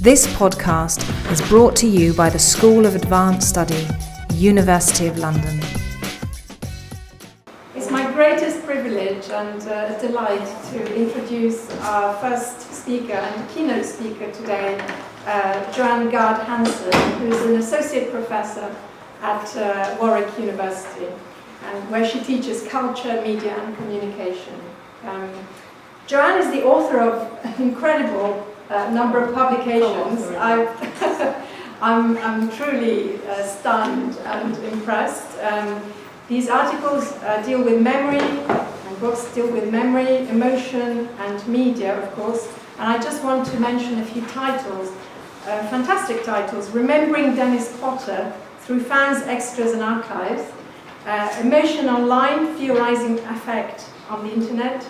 This podcast is brought to you by the School of Advanced Study, University of London. It's my greatest privilege and a delight to introduce our first speaker and keynote speaker today, Joanne Garde-Hansen, who is an associate professor at Warwick University, and where she teaches culture, media and communication. Joanne is the author of an incredible number of publications. I'm truly stunned and impressed. These articles deal with memory, and books deal with memory, emotion and media, of course. And I just want to mention a few titles, fantastic titles: Remembering Dennis Potter through Fans, Extras and Archives, Emotion Online, Theorizing Affect on the Internet,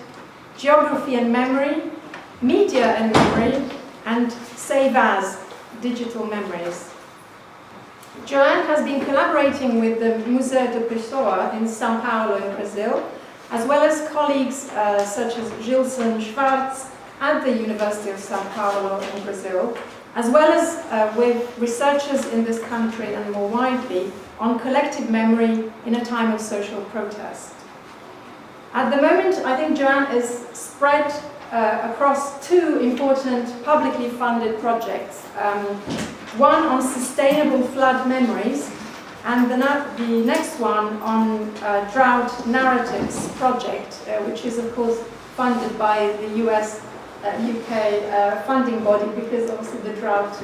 Geography and Memory, Media and Memory, and Save As, Digital Memories. Joanne has been collaborating with the Museu da Pessoa in São Paulo in Brazil, as well as colleagues such as Gilson Schwartz at the University of São Paulo in Brazil, as well as with researchers in this country and more widely on collective memory in a time of social protest. At the moment, I think Joanne is spread across two important publicly funded projects. One on sustainable flood memories, and the next one on drought narratives project, which is of course funded by the US UK funding body, because obviously the drought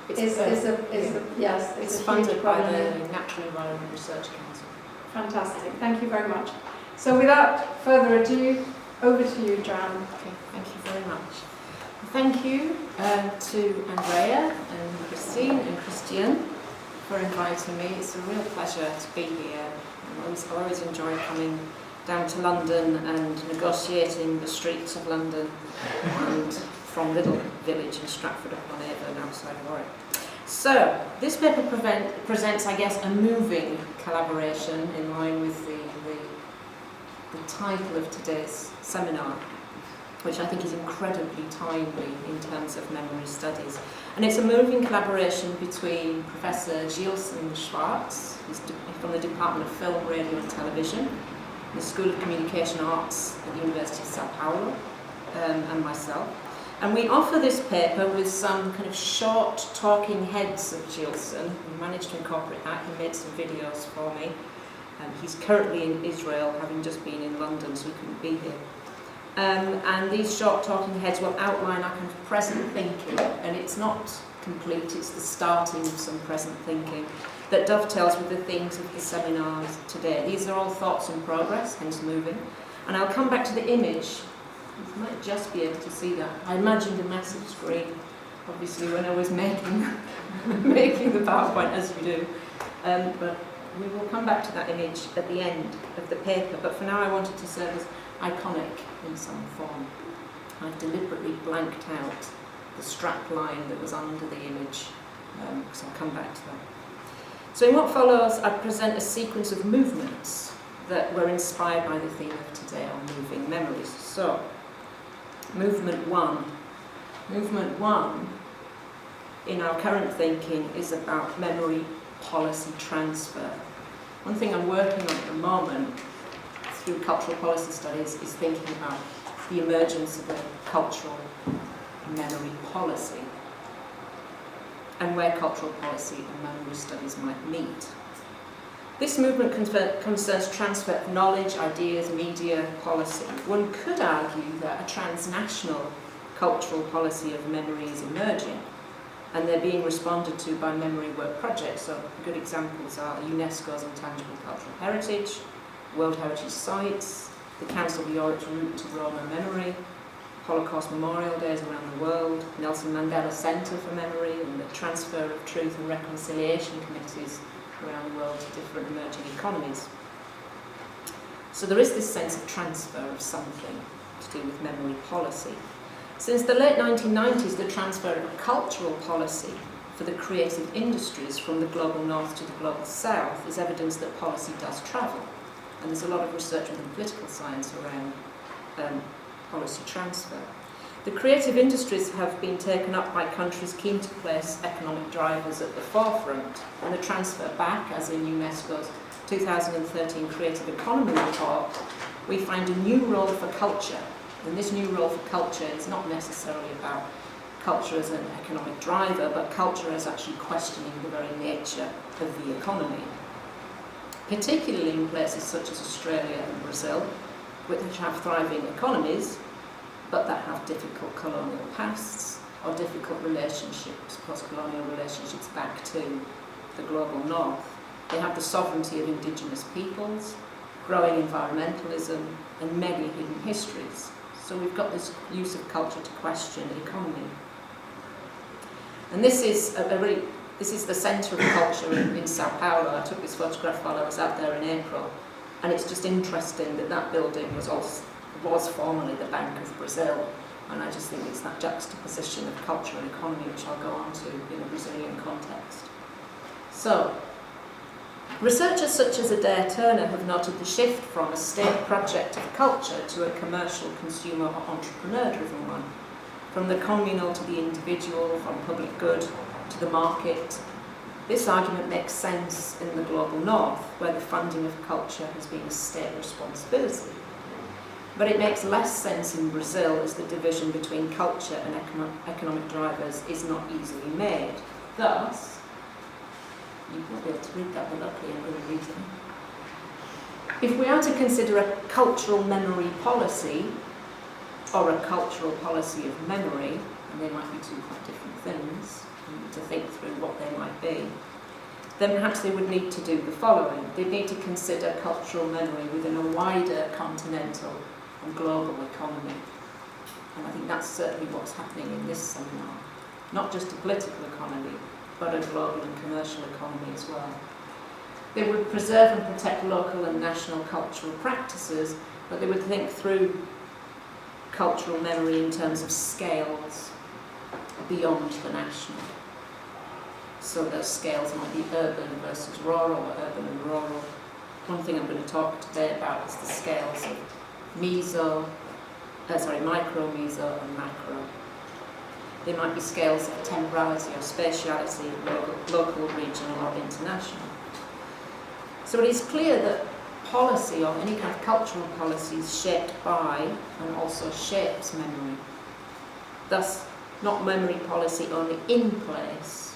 it's funded by the Natural Environment Research Council. Fantastic, thank you very much. So without further ado, over to you, Joanne. Okay, thank you very much. Thank you to Andrea and Christine and Christian for inviting me. It's a real pleasure to be here. I always enjoy coming down to London and negotiating the streets of London and from little village in Stratford-upon-Avon outside Warwick. So, this paper presents, I guess, a moving collaboration in line with the title of today's seminar, which I think is incredibly timely in terms of memory studies. And it's a moving collaboration between Professor Gilson Schwartz, who's from the Department of Film, Radio and Television, the School of Communication Arts at the University of São Paulo, and myself. And we offer this paper with some kind of short talking heads of Gilson. We managed to incorporate that. He made some videos for me. He's currently in Israel, having just been in London, so he couldn't be here. And these short talking heads will outline our kind of present thinking, and it's not complete, it's the starting of some present thinking that dovetails with the themes of the seminars today. These are all thoughts in progress, hence moving. And I'll come back to the image. You might just be able to see that. I imagined a massive screen, obviously, when I was making the PowerPoint, as you do. But we will come back to that image at the end of the paper, but for now I wanted to serve as iconic in some form. I've deliberately blanked out the strap line that was under the image, so I'll come back to that. So in what follows, I present a sequence of movements that were inspired by the theme of today on moving memories. So, movement one. Movement one in our current thinking is about memory policy transfer. One thing I'm working on at the moment through cultural policy studies is thinking about the emergence of a cultural memory policy and where cultural policy and memory studies might meet. This movement concerns transfer of knowledge, ideas, media, policy. One could argue that a transnational cultural policy of memory is emerging, and they're being responded to by memory work projects. So good examples are UNESCO's Intangible Cultural Heritage, World Heritage Sites, the Council of Europe's Route to Roma Memory, Holocaust Memorial Days around the world, Nelson Mandela Centre for Memory, and the Transfer of Truth and Reconciliation Committees around the world to different emerging economies. So there is this sense of transfer of something to do with memory policy. Since the late 1990s, the transfer of a cultural policy for the creative industries from the global north to the global south is evidence that policy does travel. And there's a lot of research within political science around policy transfer. The creative industries have been taken up by countries keen to place economic drivers at the forefront, and the transfer back, as in UNESCO's 2013 Creative Economy report, we find a new role for culture. And this new role for culture is not necessarily about culture as an economic driver, but culture as actually questioning the very nature of the economy. Particularly in places such as Australia and Brazil, which have thriving economies, but that have difficult colonial pasts or difficult relationships, post-colonial relationships back to the global north. They have the sovereignty of indigenous peoples, growing environmentalism, and many hidden histories. So we've got this use of culture to question economy. And this is the centre of culture in São Paulo. I took this photograph while I was out there in April, and it's just interesting that that building was formerly the Bank of Brazil, and I just think it's that juxtaposition of culture and economy which I'll go on to in a Brazilian context. So, researchers such as Adair Turner have noted the shift from a state project of culture to a commercial, consumer or entrepreneur-driven one, from the communal to the individual, from public good to the market. This argument makes sense in the global north, where the funding of culture has been a state responsibility. But it makes less sense in Brazil, as the division between culture and economic drivers is not easily made. Thus, you won't be able to read that, but luckily I'm going to read it. If we are to consider a cultural memory policy, or a cultural policy of memory, and they might be two quite different things, you need to think through what they might be, then perhaps they would need to do the following. They'd need to consider cultural memory within a wider continental and global economy. And I think that's certainly what's happening in this seminar. Not just a political economy, but a global and commercial economy as well. They would preserve and protect local and national cultural practices, but they would think through cultural memory in terms of scales beyond the national. So those scales might be urban versus rural, or urban and rural. One thing I'm going to talk today about is the scales of micro, meso and macro. They might be scales of temporality or spatiality, local, regional or international. So it is clear that policy or any kind of cultural policy is shaped by and also shapes memory. Thus, not memory policy only in place,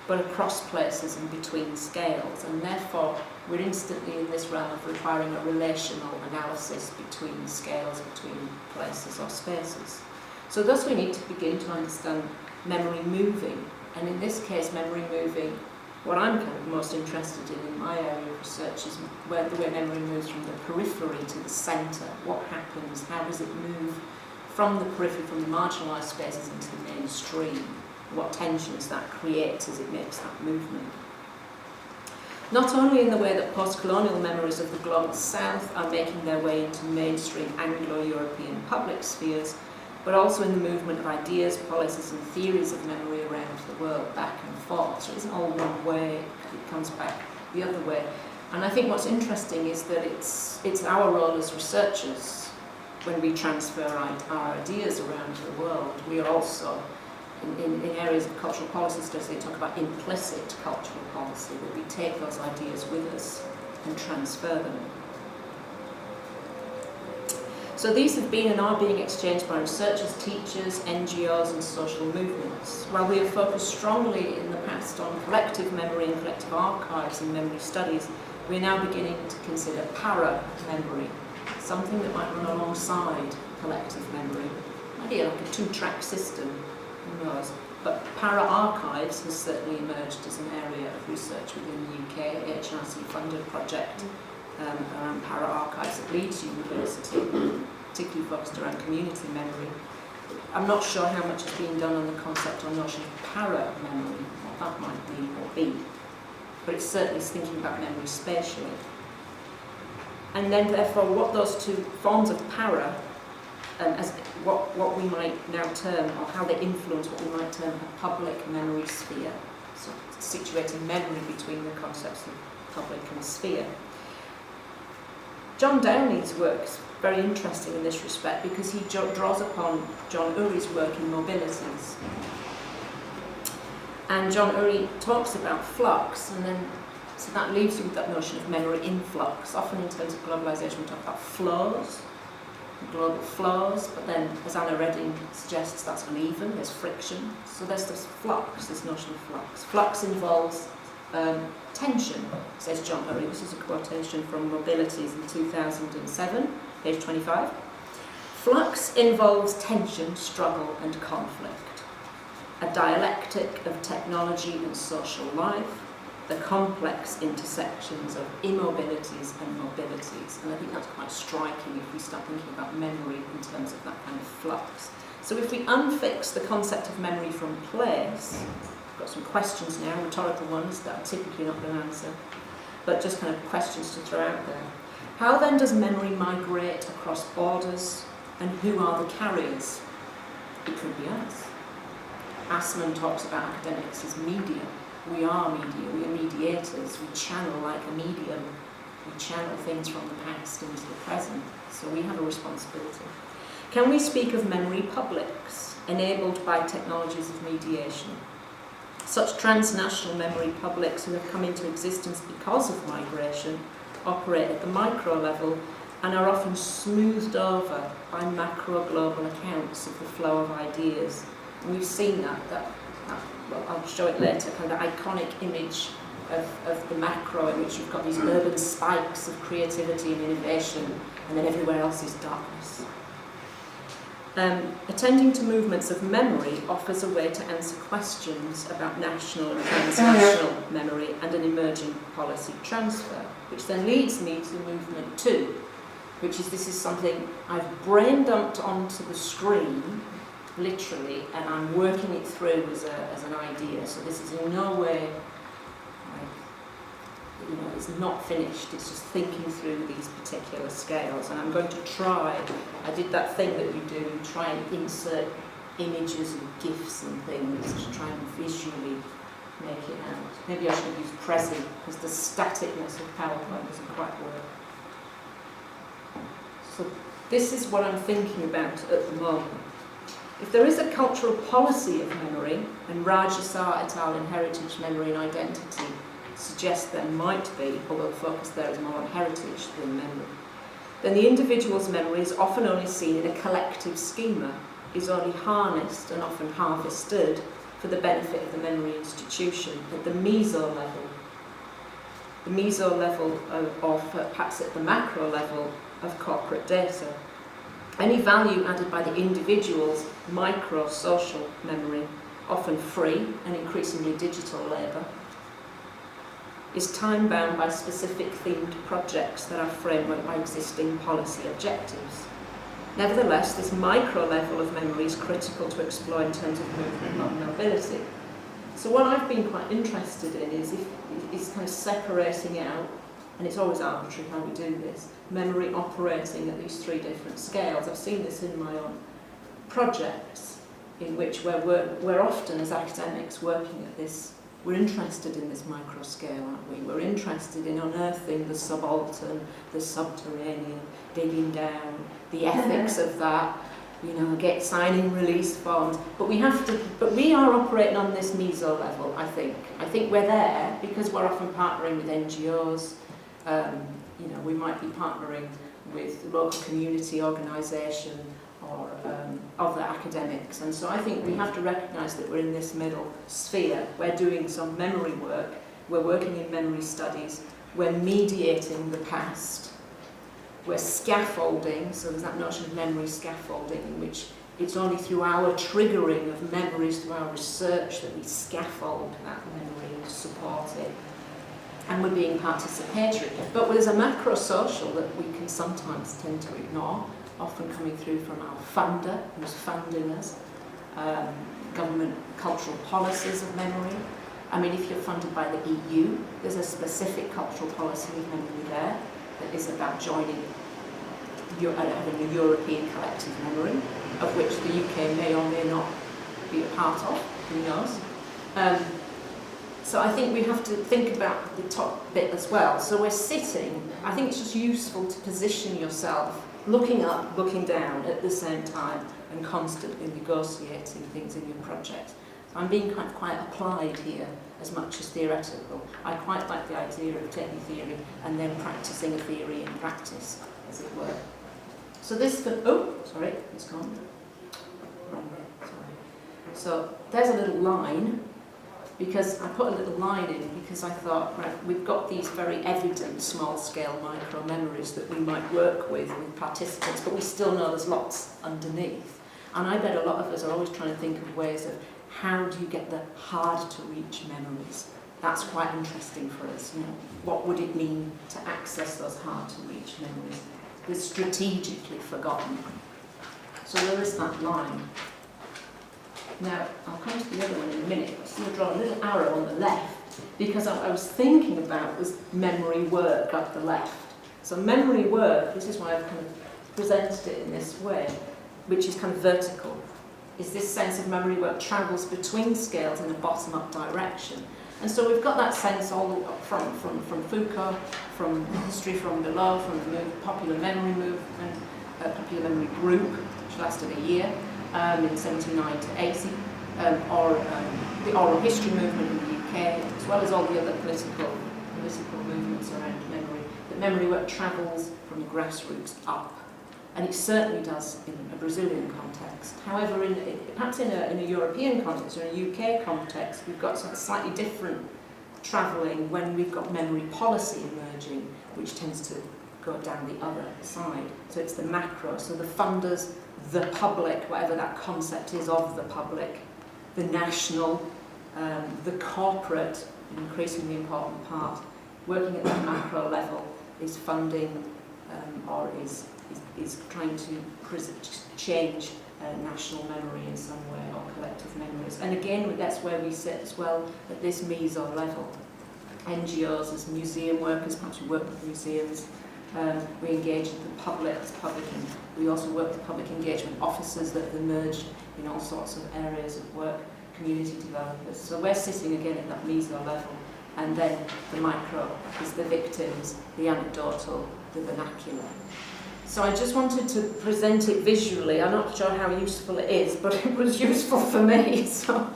but across places and between scales, and therefore we're instantly in this realm of requiring a relational analysis between scales, between places or spaces. So thus we need to begin to understand memory moving, and in this case memory moving, what I'm kind of most interested in my area of research is the way memory moves from the periphery to the centre. What happens, how does it move from the periphery, from the marginalised spaces into the mainstream? What tensions that creates as it makes that movement. Not only in the way that post-colonial memories of the global south are making their way into mainstream Anglo-European public spheres, but also in the movement of ideas, policies and theories of memory around the world, back and forth. So it isn't all one way, it comes back the other way. And I think what's interesting is that it's our role as researchers, when we transfer our ideas around the world, we are also, in areas of cultural policy studies, they talk about implicit cultural policy, that we take those ideas with us and transfer them. So these have been and are being exchanged by researchers, teachers, NGOs and social movements. While we have focused strongly in the past on collective memory and collective archives in memory studies, we are now beginning to consider para-memory, something that might run alongside collective memory. Maybe like a two-track system, who knows? But para-archives has certainly emerged as an area of research within the UK, HRC-funded project around para-archives at Leeds University, particularly focused around community memory. I'm not sure how much is being done on the concept or notion of para-memory, what that might be or be, but it's certainly thinking about memory spatially. And then therefore what those two forms of para, as what we might now term, or how they influence what we might term a public memory sphere, so situating memory between the concepts of public and sphere. John Downey's works very interesting in this respect because he draws upon John Urry's work in mobilities. And John Urry talks about flux, and then so that leaves you with that notion of memory in flux. Often in terms of globalisation we talk about flows, global flows, but then as Anna Redding suggests that's uneven, there's friction. So there's this flux, this notion of flux. Flux involves tension, says John Urry. This is a quotation from Mobilities in 2007, page 25. Flux involves tension, struggle and conflict. A dialectic of technology and social life, the complex intersections of immobilities and mobilities. And I think that's quite striking if we start thinking about memory in terms of that kind of flux. So if we unfix the concept of memory from place, I've got some questions now, rhetorical ones that I'm typically not going to answer, but just kind of questions to throw out there. How then does memory migrate across borders, and who are the carriers? It could be us. Assman talks about academics as media. We are media, we are mediators, we channel like a medium. We channel things from the past into the present, so we have a responsibility. Can we speak of memory publics, enabled by technologies of mediation? Such transnational memory publics who have come into existence because of migration operate at the micro level and are often smoothed over by macro global accounts of the flow of ideas. And we've seen that well, I'll show it later, kind of the iconic image of the macro in which you've got these urban spikes of creativity and innovation, and then everywhere else is darkness. Attending to movements of memory offers a way to answer questions about national and transnational memory and an emerging policy transfer, which then leads me to movement 2, which is this is something I've brain dumped onto the screen, literally, and I'm working it through as an idea. So this is in no way, it's not finished. It's just thinking through these particular scales. And I'm going to try, I did that thing that you do, you try and insert images and GIFs and things to try and visually make it out. Maybe I should use Prezi, because the staticness of PowerPoint doesn't quite work. So this is what I'm thinking about at the moment. If there is a cultural policy of memory, and Rajasar et al. In Heritage, Memory and Identity suggests there might be, although the focus there is more on heritage than memory, then the individual's memory is often only seen in a collective schema, is only harnessed and often harvested for the benefit of the memory institution at the meso level. The meso level of perhaps at the macro level of corporate data. Any value added by the individual's micro-social memory, often free and increasingly digital labour, is time-bound by specific themed projects that are frameworked by existing policy objectives. Nevertheless, this micro level of memory is critical to explore in terms of movement and mobility. So what I've been quite interested in is kind of separating out, and it's always arbitrary how we do this, memory operating at these 3 different scales. I've seen this in my own projects, in which we're often, as academics, working at this, we're interested in this micro scale, aren't we? We're interested in unearthing the subaltern, the subterranean, digging down, the ethics of that, get signing release forms. But we are operating on this meso level, I think. I think we're there because we're often partnering with NGOs. We might be partnering with local community organisation or other academics. And so I think we have to recognise that we're in this middle sphere. We're doing some memory work, we're working in memory studies, we're mediating the past, we're scaffolding, so there's that notion of memory scaffolding in which it's only through our triggering of memories, through our research, that we scaffold that memory and support it. And we're being participatory. But there's a macro-social that we can sometimes tend to ignore, often coming through from our funder, who's funding us, government cultural policies of memory. I mean, if you're funded by the EU, there's a specific cultural policy of memory there that is about joining, having a European collective memory, of which the UK may or may not be a part of, who knows. So I think we have to think about the top bit as well. So we're sitting, I think it's just useful to position yourself looking up, looking down at the same time, and constantly negotiating things in your project. So I'm being quite applied here as much as theoretical. I quite like the idea of taking theory and then practicing a theory in practice, as it were. So this, it's gone. Wrong way, sorry. So there's a little line, because I put a little line in because I thought, right, we've got these very evident small-scale micro-memories that we might work with participants, but we still know there's lots underneath. And I bet a lot of us are always trying to think of ways of how do you get the hard-to-reach memories. That's quite interesting for us. You know, what would it mean to access those hard-to-reach memories? They're strategically forgotten. So there is that line. Now, I'll come to the other one in a minute. I see I draw a little arrow on the left because what I was thinking about was memory work up the left. So memory work, this is why I've kind of presented it in this way, which is kind of vertical, is this sense of memory work travels between scales in a bottom-up direction. And so we've got that sense all from Foucault, from history from below, from the popular memory movement, popular memory group, which lasted a year, in 79 to 80, or the oral history movement in the UK, as well as all the other political movements around memory. That memory work travels from the grassroots up, and it certainly does in a Brazilian context. However, perhaps in a European context or a UK context, we've got sort of slightly different travelling when we've got memory policy emerging, which tends to go down the other side. So it's the macro, so the funders, the public, whatever that concept is of the public, the national, the corporate, an increasingly important part, working at that macro level is funding or is trying to change national memory in some way, or collective memories. And again, that's where we sit as well, at this meso level. NGOs as museum workers, perhaps we work with museums, we engage with the public as public, and we also work with public engagement officers that have emerged in all sorts of areas of work, community developers. So we're sitting again at that meso level, and then the micro is the victims, the anecdotal, the vernacular. So I just wanted to present it visually. I'm not sure how useful it is, but it was useful for me, so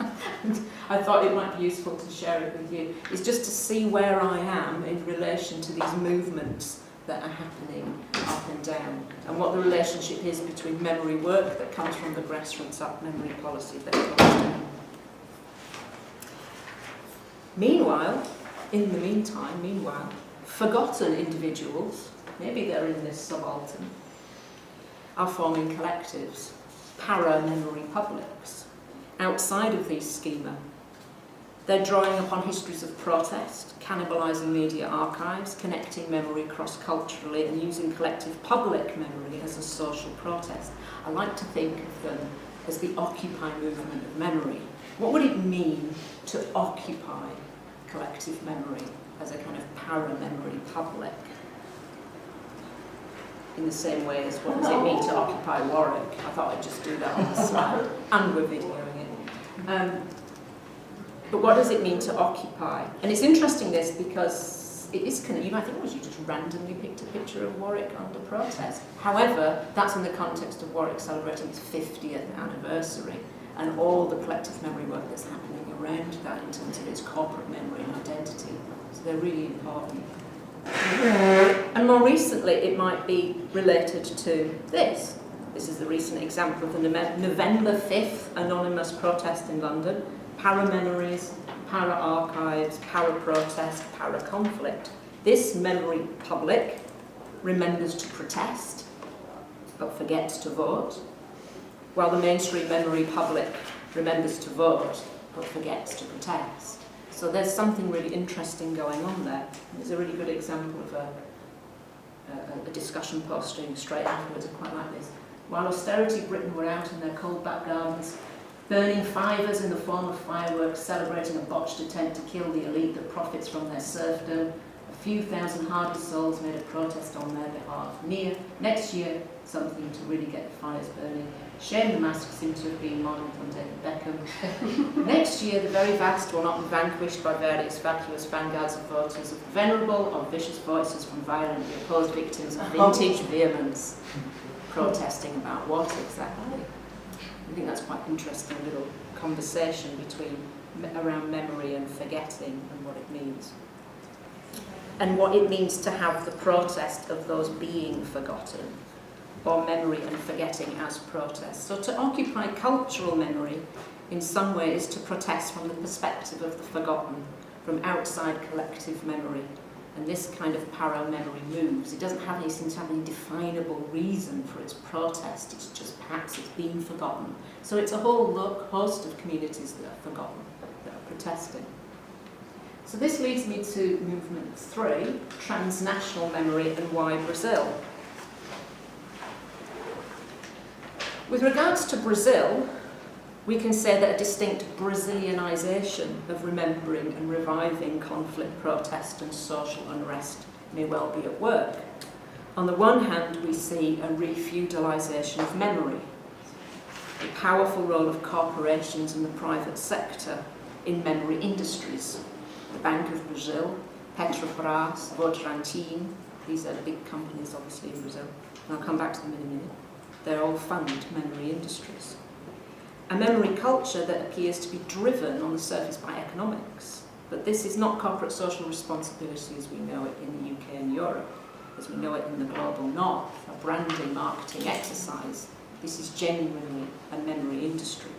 I thought it might be useful to share it with you. It's just to see where I am in relation to these movements that are happening up and down, and what the relationship is between memory work that comes from the grassroots up, memory policy that comes down. Meanwhile, forgotten individuals, maybe they're in this subaltern, are forming collectives, para-memory publics, outside of these schema. They're drawing upon histories of protest, cannibalising media archives, connecting memory cross-culturally, and using collective public memory as a social protest. I like to think of them as the Occupy movement of memory. What would it mean to occupy collective memory as a kind of para-memory public? In the same way as what does it mean to occupy Warwick? I thought I'd just do that on the slide, and we're videoing it. But what does it mean to occupy? And it's interesting this because it is kind of, you might think, well, you just randomly picked a picture of Warwick under protest. However, that's in the context of Warwick celebrating its 50th anniversary and all the collective memory work that's happening around that in terms of its corporate memory and identity. So they're really important. And more recently, it might be related to this. This is the recent example of the November 5th anonymous protest in London. Para-memories, para-archives, para-protest, para-conflict. This memory public remembers to protest, but forgets to vote, while the mainstream memory public remembers to vote, but forgets to protest. So there's something really interesting going on there. There's a really good example of a discussion posting straight afterwards. I quite like this. While austerity Britain were out in their cold back gardens, burning fivers in the form of fireworks, celebrating a botched attempt to kill the elite that profits from their serfdom, a A few thousand hardy souls made a protest on their behalf. Next year, something to really get the fires burning. Shame the masks seem to have been modelled on David Beckham. Next year, the very vast will not be vanquished by various vacuous vanguards of voters, of venerable or vicious voices from violently opposed victims of vintage vehemence, protesting about what exactly? I think that's quite interesting little conversation around memory and forgetting and what it means. And what it means to have the protest of those being forgotten, or memory and forgetting as protest. So to occupy cultural memory in some way is to protest from the perspective of the forgotten, from outside collective memory. And this kind of parallel memory moves. It doesn't seem to have any definable reason for its protest. It's just perhaps it's been forgotten. So it's a whole host of communities that are forgotten, that are protesting. So this leads me to movement 3, transnational memory and why Brazil. With regards to Brazil, we can say that a distinct Brazilianization of remembering and reviving conflict, protest and social unrest may well be at work. On the one hand, we see a refeudalization of memory, the powerful role of corporations and the private sector in memory industries. The Bank of Brazil, Petrobras, Votorantim, these are the big companies obviously in Brazil, and I'll come back to them in a minute. They all fund memory industries. A memory culture that appears to be driven on the surface by economics. But this is not corporate social responsibility as we know it in the UK and Europe, as we know it in the global north, a branding marketing exercise. This is genuinely a memory industry.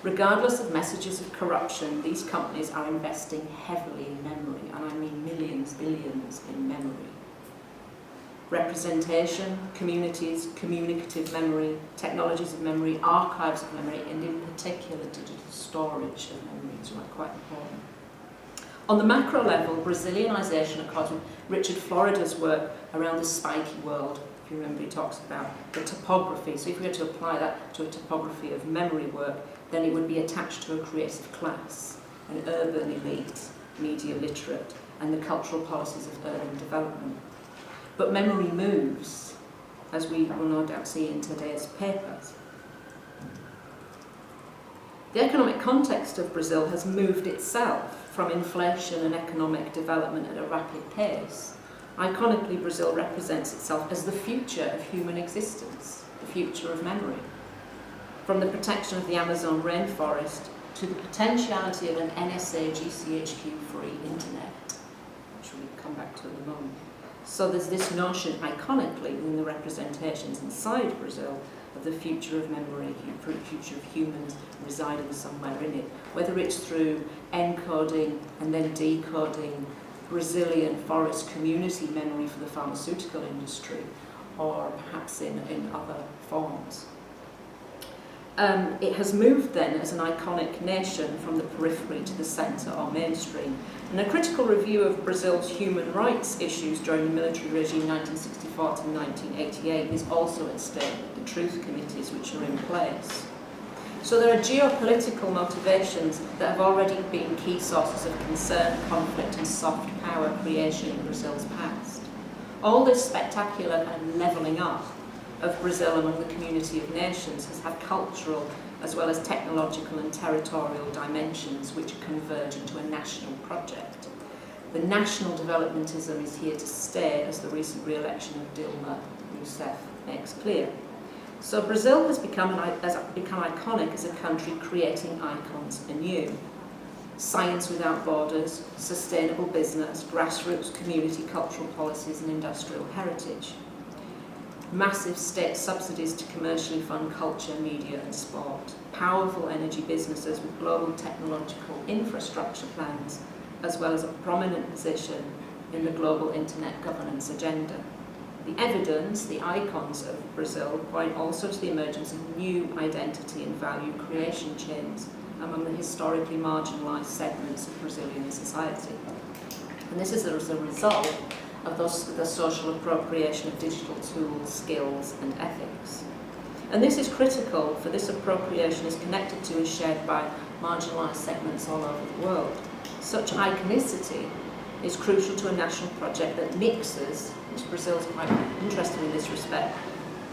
Regardless of messages of corruption, these companies are investing heavily in memory, and I mean millions, billions in memory. Representation, communities, communicative memory, technologies of memory, archives of memory, and in particular digital storage of memory is quite important. On the macro level, Brazilianization occurs with Richard Florida's work around the spiky world. If you remember, he talks about the topography. So if we were to apply that to a topography of memory work, then it would be attached to a creative class, an urban elite, media literate, and the cultural policies of urban development. But memory moves, as we will no doubt see in today's papers. The economic context of Brazil has moved itself from inflation and economic development at a rapid pace. Iconically, Brazil represents itself as the future of human existence, the future of memory. From the protection of the Amazon rainforest to the potentiality of an NSA GCHQ-free internet, which we'll come back to in a moment. So there's this notion, iconically, in the representations inside Brazil, of the future of memory, the future of humans residing somewhere in it, whether it's through encoding and then decoding Brazilian forest community memory for the pharmaceutical industry, or perhaps in other forms. It has moved then as an iconic nation from the periphery to the centre or mainstream. And a critical review of Brazil's human rights issues during the military regime 1964 to 1988 is also at stake with the truth committees which are in place. So there are geopolitical motivations that have already been key sources of concern, conflict and soft power creation in Brazil's past. All this spectacular kind of levelling up of Brazil among the community of nations has had cultural as well as technological and territorial dimensions which converge into a national project. The national developmentism is here to stay, as the recent re-election of Dilma Rousseff makes clear. So Brazil has become iconic as a country creating icons anew. Science without borders, sustainable business, grassroots community cultural policies and industrial heritage. Massive state subsidies to commercially fund culture, media and sport. Powerful energy businesses with global technological infrastructure plans, as well as a prominent position in the global internet governance agenda. The evidence, the icons of Brazil, point also to the emergence of new identity and value creation chains among the historically marginalised segments of Brazilian society. And this is as a result of the social appropriation of digital tools, skills and ethics. And this is critical, for this appropriation is connected to and shared by marginalised segments all over the world. Such iconicity is crucial to a national project that mixes, which Brazil is quite interested in this respect,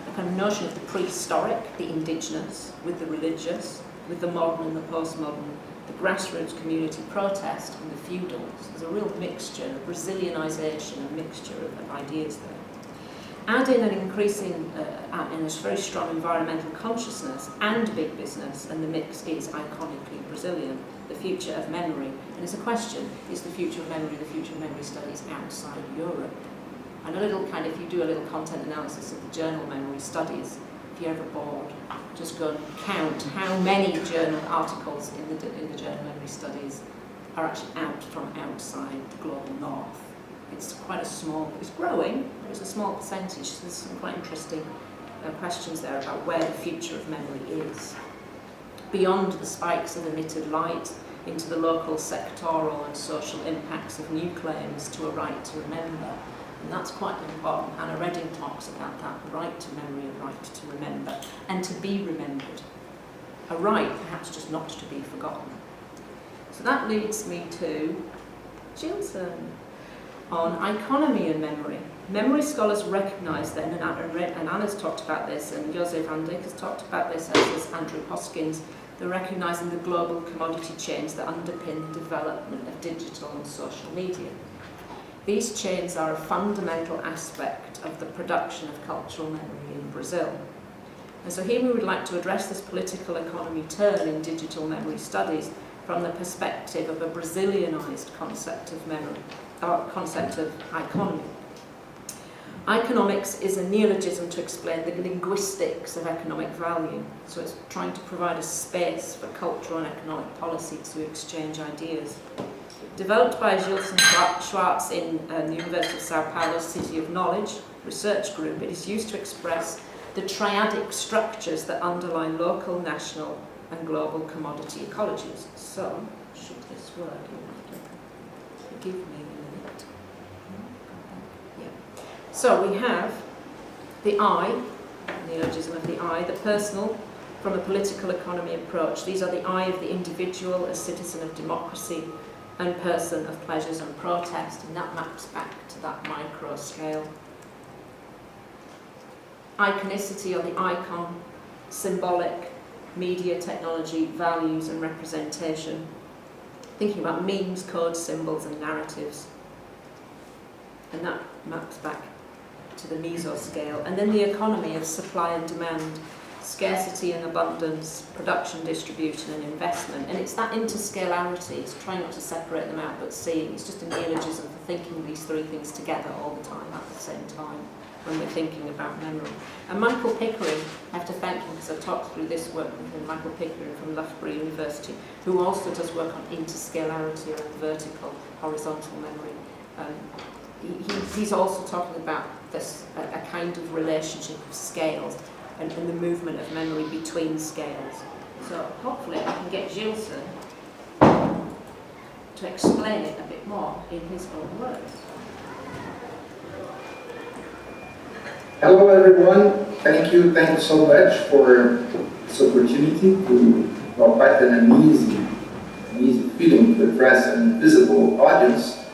a kind of notion of the prehistoric, the indigenous, with the religious, with the modern and the postmodern, the grassroots community protest and the feudals. There's a real mixture, a Brazilianization, a mixture of ideas there. Add in an increasing and a very strong environmental consciousness and big business, and the mix is iconically Brazilian, the future of memory. And it's a question, is the future of memory studies outside Europe? And a little kind, if you do a little content analysis of the journal memory studies, if you're ever bored, just go and count how many journal articles in the journal memory studies are actually out from outside the global north. It's quite a small, it's growing, but it's a small percentage. There's some quite interesting questions there about where the future of memory is. Beyond the spikes of emitted light into the local sectoral and social impacts of new claims to a right to remember. And that's quite important. Hannah Redding talks about that, right to memory, a right to remember, and to be remembered. A right, perhaps just not to be forgotten. So that leads me to Gilson on iconomy and memory. Memory scholars recognise then, and Anna's talked about this, and Josef van Dijk has talked about this, as has Andrew Hoskins, they're recognising the global commodity chains that underpin the development of digital and social media. These chains are a fundamental aspect of the production of cultural memory in Brazil. And so here we would like to address this political economy turn in digital memory studies from the perspective of a Brazilianized concept of memory, or concept of iconomy. Economics is a neologism to explain the linguistics of economic value. So it's trying to provide a space for cultural and economic policy to exchange ideas. Developed by Gilson Schwartz in the University of São Paulo City of Knowledge research group, it is used to express the triadic structures that underlie local, national and global commodity ecologies. So, should this work, you'll have to forgive me a minute. Yeah. So we have the I, neologism of the I, the personal from a political economy approach. These are the I of the individual, a citizen of democracy, and person of pleasures and protest, and that maps back to that micro scale. Iconicity, or the icon, symbolic, media, technology, values and representation. Thinking about memes, codes, symbols and narratives. And that maps back to the meso scale. And then the economy of supply and demand, scarcity and abundance, production, distribution and investment. And it's that interscalarity, it's trying not to separate them out but seeing, it's just a neologism for thinking these three things together all the time at the same time when we're thinking about memory. And Michael Pickering, I have to thank him because I talked through this work with him, Michael Pickering from Loughborough University, who also does work on interscalarity or vertical, horizontal memory. He's also talking about this, a kind of relationship of scales and the movement of memory between scales. So hopefully I can get Gilson to explain it a bit more in his own words. Hello everyone, thank you so much for this opportunity to provide an easy feeling to address an invisible audience,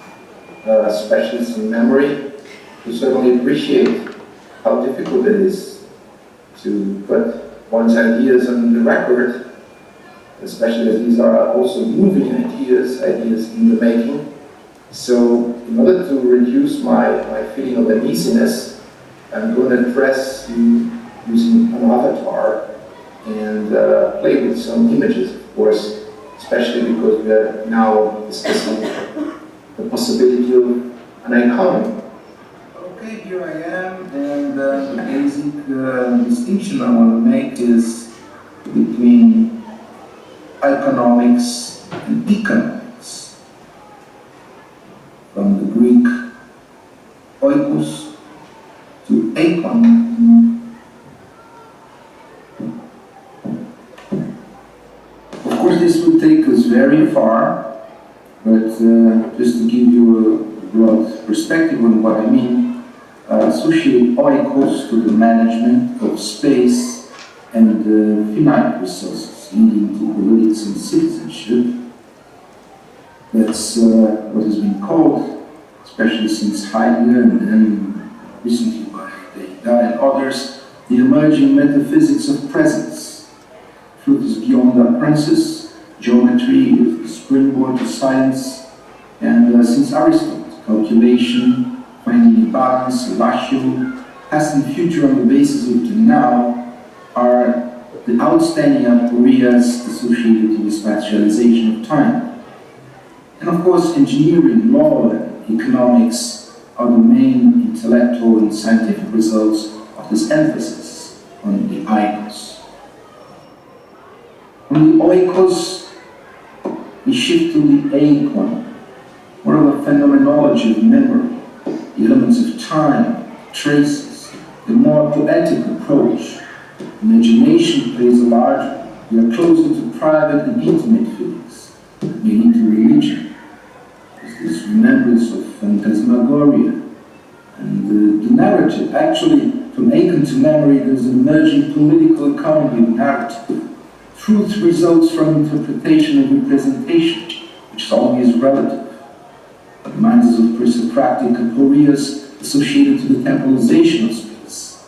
specialists in memory, who certainly appreciate how difficult it is to put one's ideas on the record, especially as these are also moving ideas in the making. So in order to reduce my feeling of uneasiness, I'm going to address you using an avatar and play with some images, of course, especially because we are now discussing the possibility of an icon. Okay, here I am, and the basic distinction I want to make is between economics and economics. From the Greek oikos to icon. Of course, this would take us very far, but just to give you a broad perspective on what I mean, associate oikos to the management of space and finite resources leading to politics and citizenship. That's what has been called especially since Heidegger and then recently by Derrida and others, the emerging metaphysics of presence. Truth is beyond appearances, geometry is the springboard to science, and since Aristotle, calculation, finding a balance, a ratio, past and future on the basis of the now are the outstanding aporias associated to the spatialization of time. And of course, engineering, law, and economics are the main intellectual and scientific results of this emphasis on the oikos. From the oikos, we shift to the eikon, more of a phenomenology of memory, the elements of time, traces, the more poetic approach. Imagination plays a large role. We are closer to private and intimate feelings, meaning to religion. There's this remembrance of phantasmagoria. And the narrative, actually, from Eikon to memory, there's an emerging political economy of narrative. Truth results from interpretation and representation, which is always relative. It reminds us of presocratic aporias associated to the temporalization of space.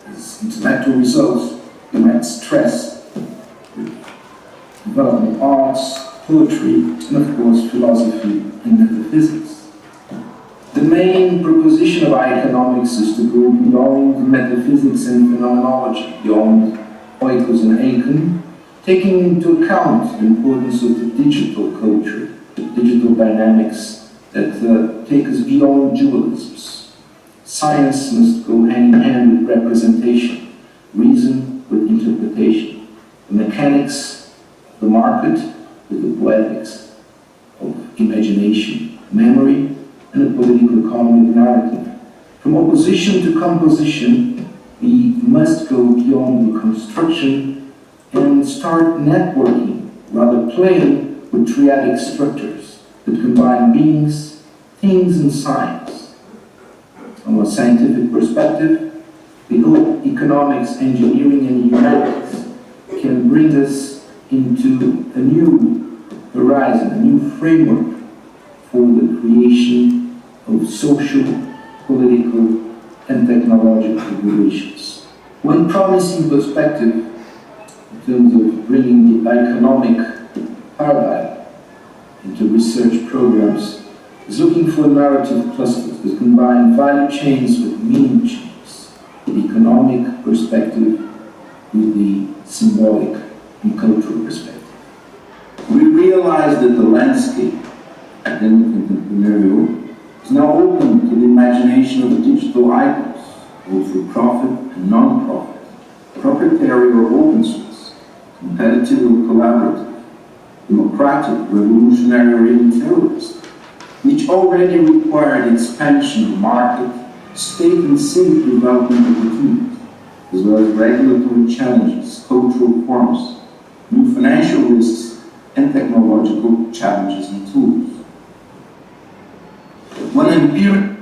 As intellectual results, we might stress development of arts, poetry, and of course philosophy and metaphysics. The main proposition of economics is to go beyond metaphysics and phenomenology, beyond oikos and eikon, taking into account the importance of the digital culture, digital dynamics that take us beyond dualisms. Science must go hand in hand with representation, reason with interpretation, the mechanics of the market with the poetics of imagination, memory, and a political economy of narrative. From opposition to composition, we must go beyond the construction and start networking, rather playing with triadic structures that combine beings, things, and science. From a scientific perspective, we hope economics, engineering, and humanities can bring us into a new horizon, a new framework for the creation of social, political, and technological relations. One promising perspective in terms of bringing the economic paradigm into research programs is looking for narrative clusters that combine value chains with meaning chains, the economic perspective with the symbolic and cultural perspective. We realize that the landscape, academic and entrepreneurial, is now open to the imagination of digital icons, both for profit and non-profit, proprietary or open source, competitive or collaborative, democratic, revolutionary, or even terrorist, which already required expansion of market, state and civic development opportunities, as well as regulatory challenges, cultural forms, new financial risks, and technological challenges and tools. One empirical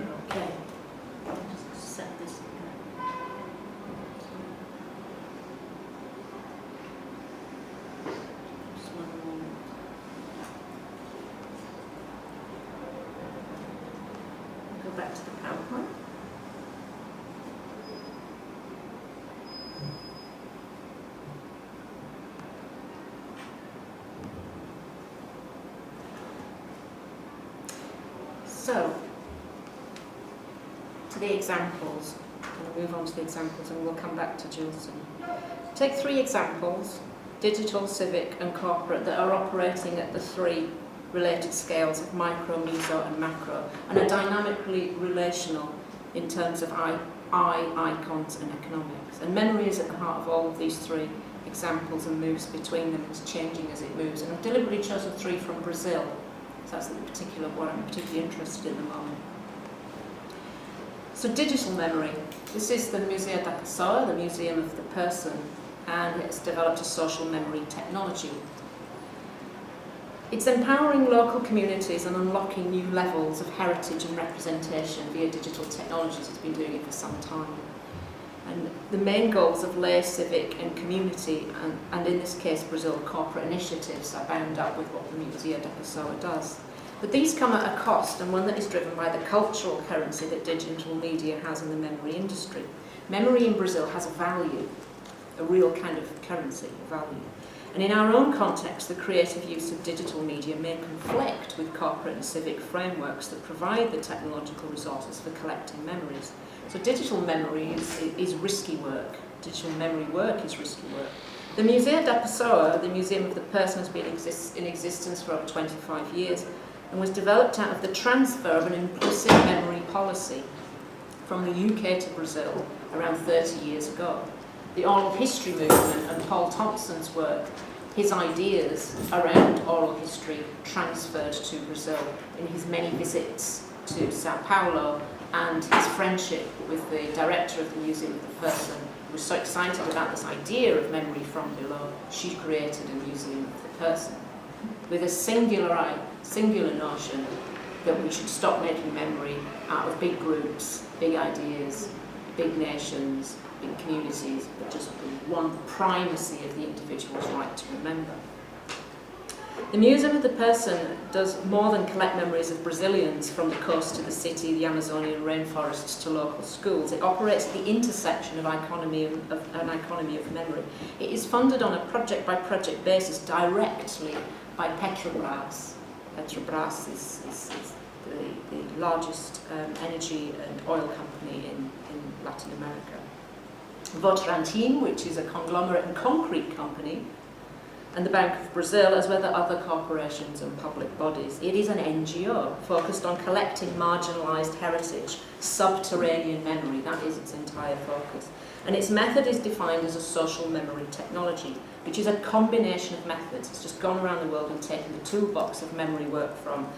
back to the PowerPoint. So, to the examples. I'm going to move on to the examples and we'll come back to Gilson. Take 3 examples, digital, civic and corporate, that are operating at the 3 related scales of micro, meso and macro, and are dynamically relational in terms of icons and economics. And memory is at the heart of all of these 3 examples and moves between them. It's changing as it moves. And I've deliberately chosen 3 from Brazil. So that's the particular one I'm particularly interested in at the moment. So digital memory. This is the Museu da Pessoa, the Museum of the Person, and it's developed a social memory technology. It's empowering local communities and unlocking new levels of heritage and representation via digital technologies. It's been doing it for some time. And the main goals of lay, civic and community, and in this case Brazil, corporate initiatives, are bound up with what the Museu da Pessoa does. But these come at a cost, and one that is driven by the cultural currency that digital media has in the memory industry. Memory in Brazil has a value, a real kind of currency, a value. And in our own context, the creative use of digital media may conflict with corporate and civic frameworks that provide the technological resources for collecting memories. So digital memory is risky work. Digital memory work is risky work. The Museu da Pessoa, the Museum of the Person, has been in existence for over 25 years and was developed out of the transfer of an implicit memory policy from the UK to Brazil around 30 years ago. The oral history movement and Paul Thompson's work, his ideas around oral history transferred to Brazil in his many visits to São Paulo and his friendship with the director of the Museum of the Person, who was so excited about this idea of memory from below. She created a Museum of the Person with a singular notion that we should stop making memory out of big groups, big ideas, big nations, big communities, but just the one primacy of the individual's right to remember. The Museum of the Person does more than collect memories of Brazilians from the coast to the city, the Amazonian rainforests to local schools. It operates at the intersection of economy and economy of memory. It is funded on a project-by-project basis directly by Petrobras. Petrobras is the largest energy and oil company in Latin America. Votorantim, which is a conglomerate and concrete company, and the Bank of Brazil, as well as other corporations and public bodies. It is an NGO focused on collecting marginalised heritage, subterranean memory. That is its entire focus. And its method is defined as a social memory technology, which is a combination of methods. It's just gone around the world and taken the toolbox of memory work from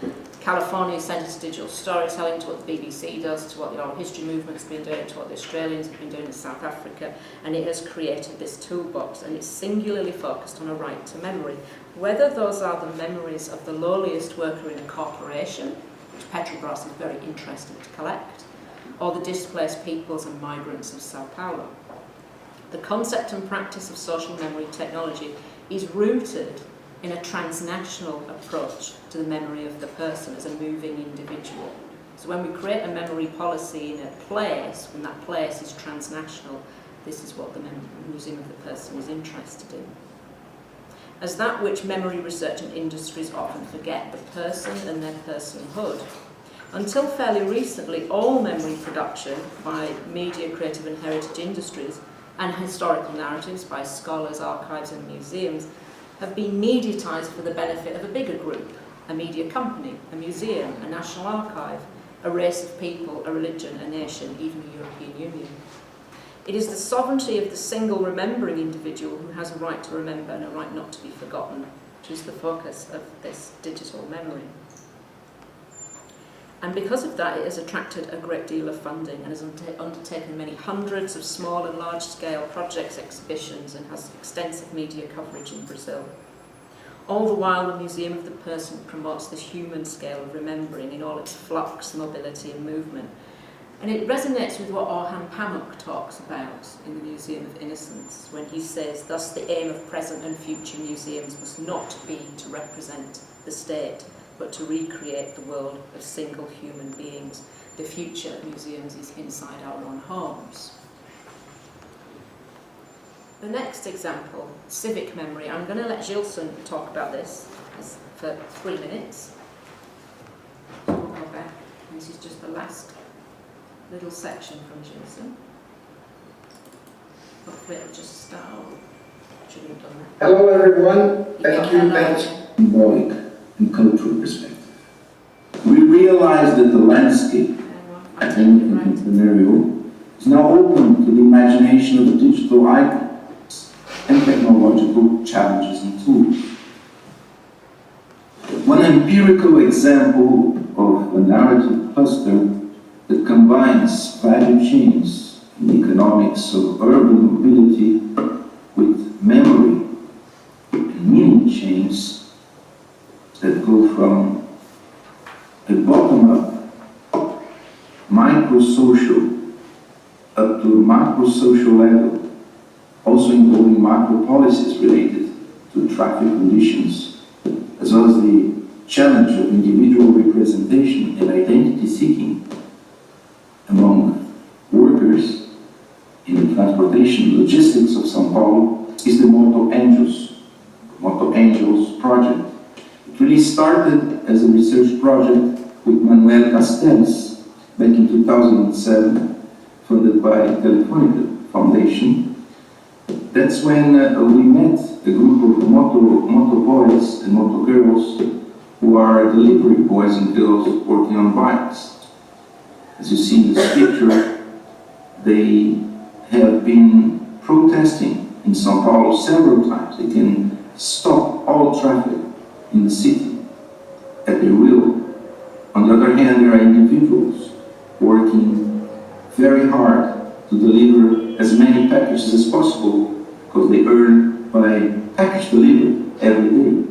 California's Centre to Digital Storytelling to what the BBC does, to what the oral history movement's been doing, to what the Australians have been doing in South Africa, and it has created this toolbox, and it's singularly focused on a right to memory. Whether those are the memories of the lowliest worker in a corporation, which Petrobras is very interested to collect, or the displaced peoples and migrants of São Paulo. The concept and practice of social memory technology is rooted in a transnational approach to the memory of the person as a moving individual. So when we create a memory policy in a place, when that place is transnational, this is what the Museum of the Person is interested in. As that which memory research and industries often forget, the person and their personhood. Until fairly recently, all memory production by media, creative and heritage industries and historical narratives by scholars, archives and museums have been mediatised for the benefit of a bigger group, a media company, a museum, a national archive, a race of people, a religion, a nation, even a European Union. It is the sovereignty of the single remembering individual who has a right to remember and a right not to be forgotten, which is the focus of this digital memory. And because of that, it has attracted a great deal of funding and has undertaken many hundreds of small and large-scale projects, exhibitions, and has extensive media coverage in Brazil. All the while, the Museum of the Person promotes this human scale of remembering in all its flux, mobility, and movement. And it resonates with what Orhan Pamuk talks about in the Museum of Innocence, when he says, thus the aim of present and future museums must not be to represent the state, but to recreate the world of single human beings. The future of museums is inside our own homes. The next example, civic memory. I'm going to let Gilson talk about this for 3 minutes. We'll go back. And this is just the last little section from Gilson. Hopefully it'll just start. Shouldn't have done that. Hello everyone. Thank you. Warwick. In cultural perspective. We realize that the landscape, academic and entrepreneurial, is now open to the imagination of digital icons and technological challenges and tools. One empirical example of a narrative cluster that combines value chains in the economics of urban mobility with memory and meaning chains that go from a bottom-up, micro-social, up to a macro-social level, also involving macro policies related to traffic conditions, as well as the challenge of individual representation and identity seeking among workers in the transportation logistics of São Paulo is the Moto Angels project. It really started as a research project with Manuel Castells back in 2007, funded by Telefonica Foundation. That's when we met a group of moto boys and moto girls who are delivery boys and girls working on bikes. As you see in this picture, they have been protesting in São Paulo several times. They can stop all traffic in the city at their will. On the other hand, there are individuals working very hard to deliver as many packages as possible because they earn by package delivery every day.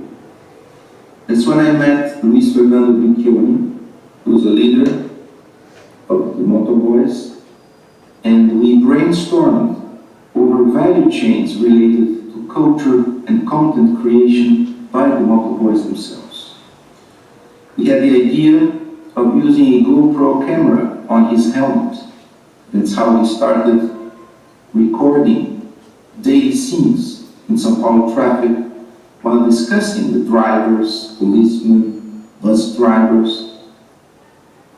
That's when I met Luis Fernando Bicchioni, who's a leader of the Moto Boys, and we brainstormed over value chains related to culture and content creation by the Moto Boys themselves. We had the idea of using a GoPro camera on his helmet. That's how we started recording daily scenes in São Paulo traffic while discussing the drivers, policemen, bus drivers,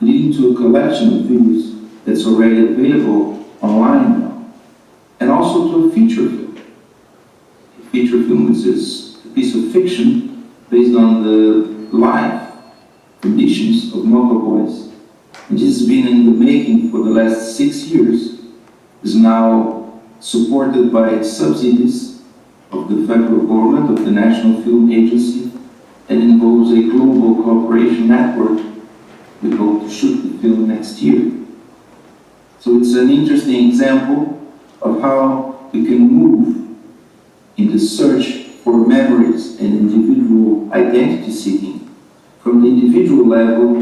leading to a collection of videos that's already available online now, and also to a feature film. A feature film is a piece of fiction based on the life conditions of motor boys, which has been in the making for the last 6 years, is now supported by subsidies of the federal government, of the National Film Agency, and involves a global cooperation network. We hope to shoot the film next year. So it's an interesting example of how we can move in the search for memories and individual identity seeking from the individual level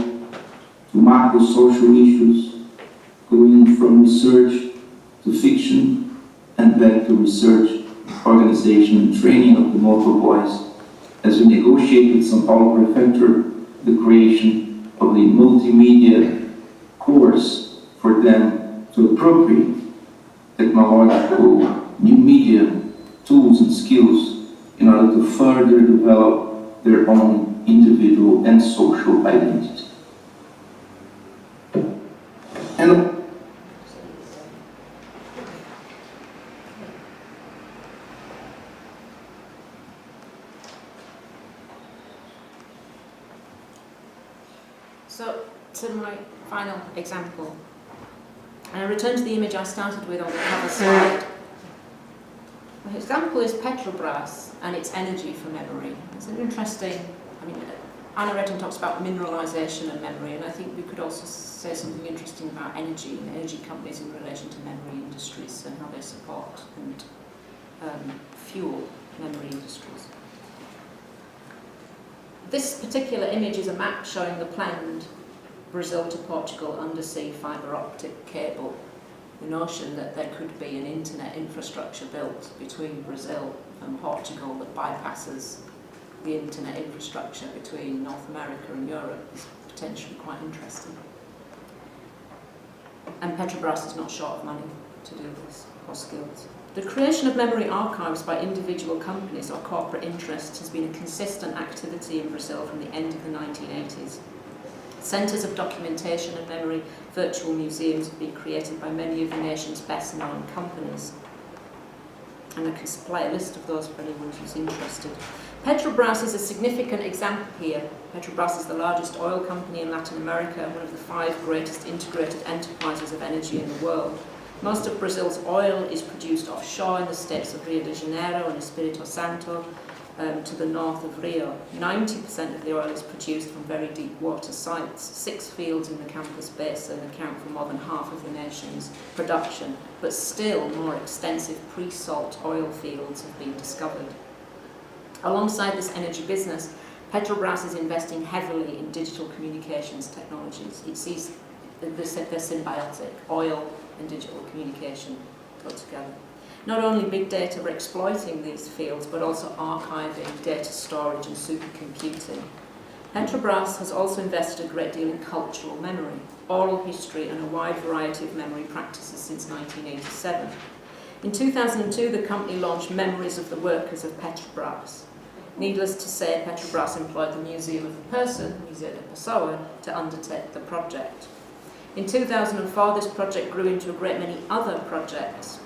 to macro social issues, going from research to fiction and back to research, organization and training of the motor boys as we negotiate with São Paulo Prefecture the creation of a multimedia course for them to appropriate technological new media tools and skills in order to further develop their own individual and social identity. And so, to my final example, and I return to the image I started with on the cover slide. My example is Petrobras and its energy for memory. It's an interesting, Anna Redden talks about mineralization and memory, and I think we could also say something interesting about energy and energy companies in relation to memory industries and how they support and fuel memory industries. This particular image is a map showing the planned Brazil to Portugal undersea fibre optic cable. The notion that there could be an internet infrastructure built between Brazil and Portugal that bypasses the internet infrastructure between North America and Europe is potentially quite interesting. And Petrobras is not short of money to do this, or skills. The creation of memory archives by individual companies or corporate interests has been a consistent activity in Brazil from the end of the 1980s. Centres of documentation and memory, virtual museums have been created by many of the nation's best-known companies. And I can supply a list of those for anyone who's interested. Petrobras is a significant example here. Petrobras is the largest oil company in Latin America, one of the 5 greatest integrated enterprises of energy in the world. Most of Brazil's oil is produced offshore in the states of Rio de Janeiro and Espírito Santo, to the north of Rio. 90% of the oil is produced from very deep water sites. 6 fields in the Campos Basin account for more than half of the nation's production, but still more extensive pre-salt oil fields have been discovered. Alongside this energy business, Petrobras is investing heavily in digital communications technologies. It sees they're symbiotic, oil and digital communication go together. Not only big data are exploiting these fields, but also archiving, data storage and supercomputing. Petrobras has also invested a great deal in cultural memory, oral history and a wide variety of memory practices since 1987. In 2002, the company launched Memories of the Workers of Petrobras. Needless to say, Petrobras employed the Museum of the Person, Museu da Pessoa, to undertake the project. In 2004, this project grew into a great many other projects.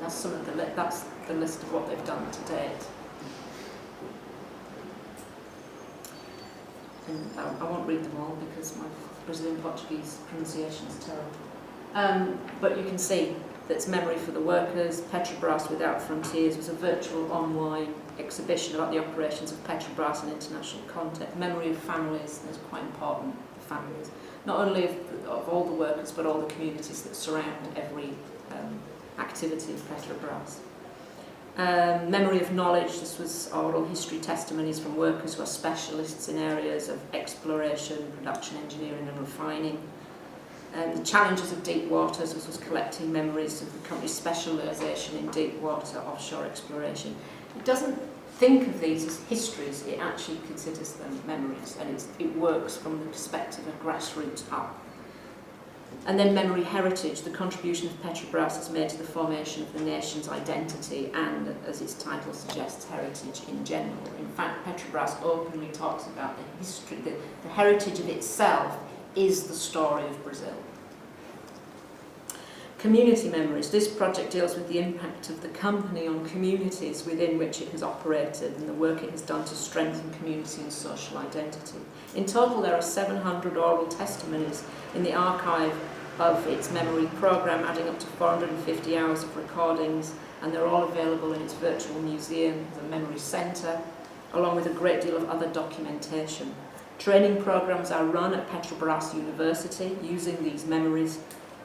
That's the list of what they've done to date. And I won't read them all because my Brazilian Portuguese pronunciation is terrible. But you can see that's Memory for the Workers. Petrobras Without Frontiers was a virtual online exhibition about the operations of Petrobras in international context. Memory of families is quite important, the families. Not only of all the workers, but all the communities that surround every activity of Petrobras. Memory of Knowledge, this was oral history testimonies from workers who are specialists in areas of exploration, production, engineering and refining. The Challenges of Deep Waters, this was collecting memories of the company's specialisation in deep water offshore exploration. It doesn't think of these as histories, it actually considers them memories, and it works from the perspective of grassroots up. And then Memory Heritage, the contribution of Petrobras has made to the formation of the nation's identity and, as its title suggests, heritage in general. In fact, Petrobras openly talks about the history, the heritage of itself is the story of Brazil. Community Memories. This project deals with the impact of the company on communities within which it has operated and the work it has done to strengthen community and social identity. In total, there are 700 oral testimonies in the archive of its memory programme, adding up to 450 hours of recordings, and they're all available in its virtual museum, the Memory Centre, along with a great deal of other documentation. Training programmes are run at Petrobras University using these memories,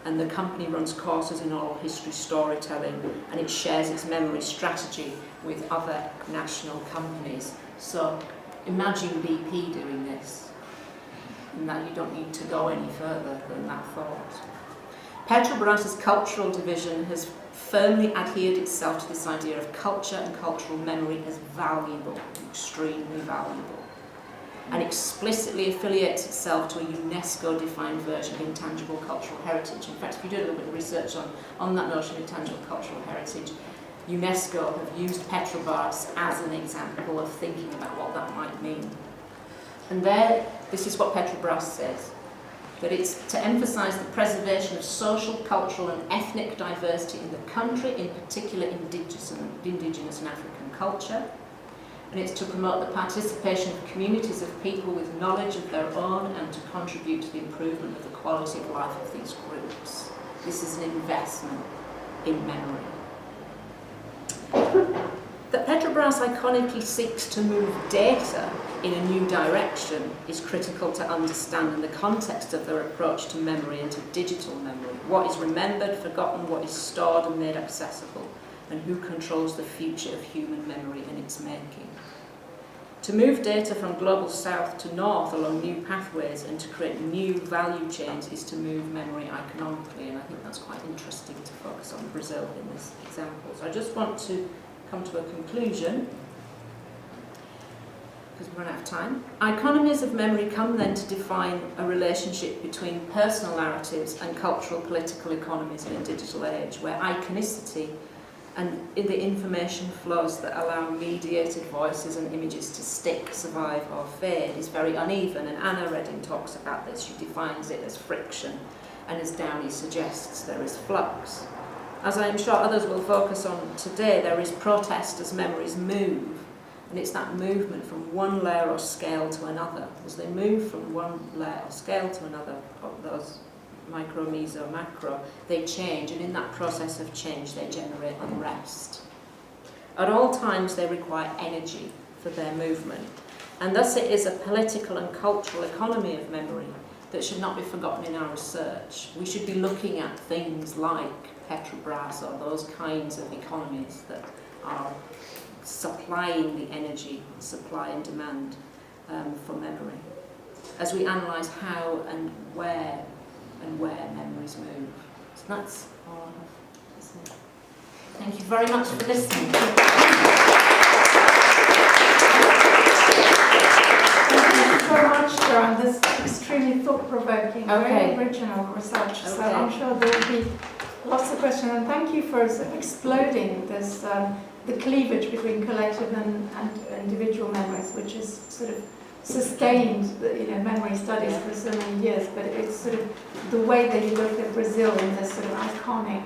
and the company runs courses in oral history storytelling, and it shares its memory strategy with other national companies. So imagine BP doing this, and that you don't need to go any further than that thought. Petrobras' cultural division has firmly adhered itself to this idea of culture and cultural memory as valuable, extremely valuable, and explicitly affiliates itself to a UNESCO-defined version of intangible cultural heritage. In fact, if you do a little bit of research on that notion of intangible cultural heritage, UNESCO have used Petrobras as an example of thinking about what that might mean. And this is what Petrobras says, that it's to emphasise the preservation of social, cultural and ethnic diversity in the country, in particular indigenous and African culture. And it's to promote the participation of communities of people with knowledge of their own and to contribute to the improvement of the quality of life of these groups. This is an investment in memory. That Petrobras iconically seeks to move data in a new direction is critical to understand in the context of their approach to memory and to digital memory. What is remembered, forgotten, what is stored and made accessible, and who controls the future of human memory and its making. To move data from global south to north along new pathways and to create new value chains is to move memory iconomically, and I think that's quite interesting to focus on Brazil in this example. So I just want to come to a conclusion, because we've run out of time. Iconomies of memory come then to define a relationship between personal narratives and cultural political economies in a digital age, where iconicity and in the information flows that allow mediated voices and images to stick, survive or fade is very uneven, and Anna Redding talks about this. She defines it as friction, and as Downey suggests, there is flux. As I am sure others will focus on today, there is protest as memories move, and it's that movement from one layer or scale to another. As they move from one layer or scale to another, of those micro, meso, macro, they change, and in that process of change they generate unrest. At all times they require energy for their movement, and thus it is a political and cultural economy of memory that should not be forgotten in our research. We should be looking at things like Petrobras or those kinds of economies that are supplying the energy, supply and demand for memory, as we analyse how and where memories move. So that's all I have to say. Thank you very much for listening. Thank you. around this extremely thought-provoking, very original research. So I'm sure there will be lots of questions. And thank you for sort of exploding this, the cleavage between collective and individual memories, which is sort of sustained, memory studies for so many years. But it's sort of the way that you look at Brazil in this sort of iconic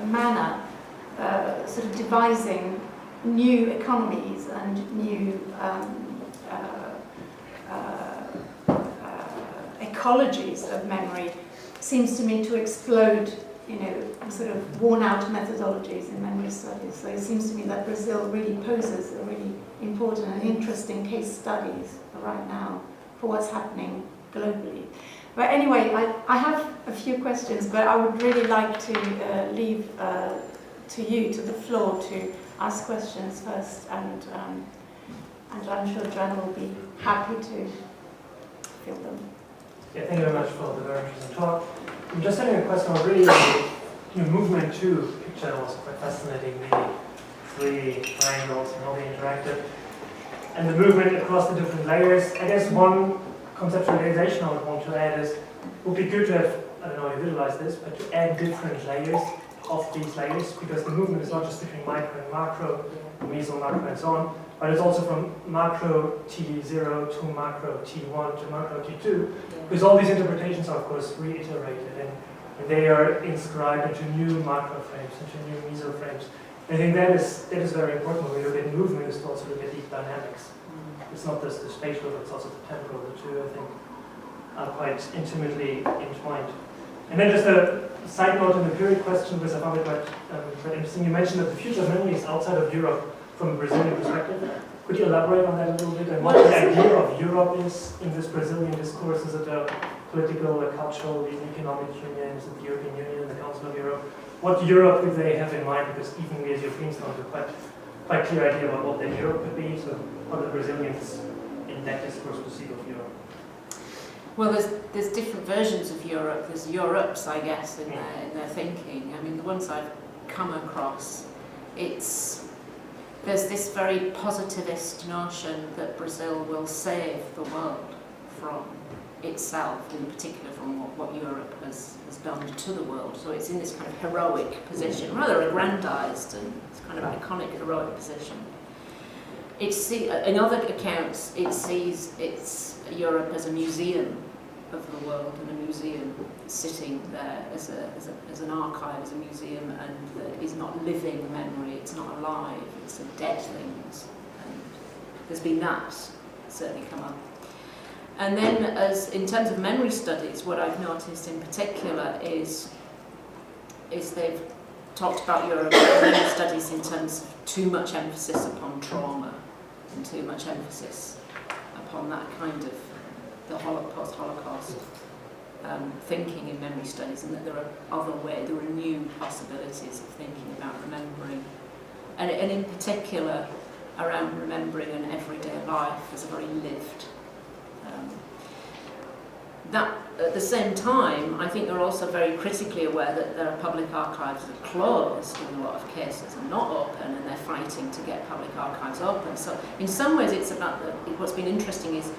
manner, sort of devising new economies and new ecologies of memory, seems to me to explode, sort of worn-out methodologies in memory studies. So it seems to me that Brazil really poses a really important and interesting case studies right now for what's happening globally. But anyway, I have a few questions, but I would really like to leave to the floor to ask questions first, and I'm sure Joanne will be happy to field them. Yeah, thank you very much for the very interesting talk. I'm just having a question on really movement 2 picture that was quite fascinating, the 3 triangles and how they interacted, and the movement across the different layers. I guess one conceptualization I would want to add is, it would be good to have, I don't know if you visualize this, but to add different layers of these layers, because the movement is not just between micro and macro, meso, macro, and so on, but it's also from macro T0 to macro T1 to macro T2, because all these interpretations are, of course, reiterated, and they are inscribed into new macro frames, into new meso frames. And I think that is very important when we look at movement, is to also look at these dynamics. It's not just the spatial, but it's also the temporal. The two, I think, are quite intimately entwined. And then just a side note on the period question, because I found it quite interesting. You mentioned that the future of memory is outside of Europe from a Brazilian perspective. Could you elaborate on that a little bit, and what the idea of Europe is in this Brazilian discourse? Is it a political, a cultural, the economic union, is it the European Union, the Council of Europe? What Europe do they have in mind? Because even we as Europeans don't have quite clear idea about what that Europe could be, so how the Brazilians in that discourse perceive of Europe. Well, there's different versions of Europe. There's Europes, I guess, in their thinking. I mean, the ones I've come across, there's this very positivist notion that Brazil will save the world from itself, in particular from what Europe has done to the world. So it's in this kind of heroic position, rather aggrandized, and it's kind of iconic heroic position. In other accounts, it sees Europe as a museum of the world, and a museum sitting there as an archive, as a museum, and that is not living memory, it's not alive, it's a dead things. And there's been that certainly come up. And then, as in terms of memory studies, what I've noticed in particular is they've talked about European memory studies in terms of too much emphasis upon trauma and too much emphasis upon that kind of the post-Holocaust thinking in memory studies, and that there are new possibilities of thinking about remembering, and in particular around remembering an everyday life as a very lived. That at the same time, I think they're also very critically aware that there are public archives that are closed in a lot of cases and not open, and they're fighting to get public archives open. So in some ways it's about what's been interesting is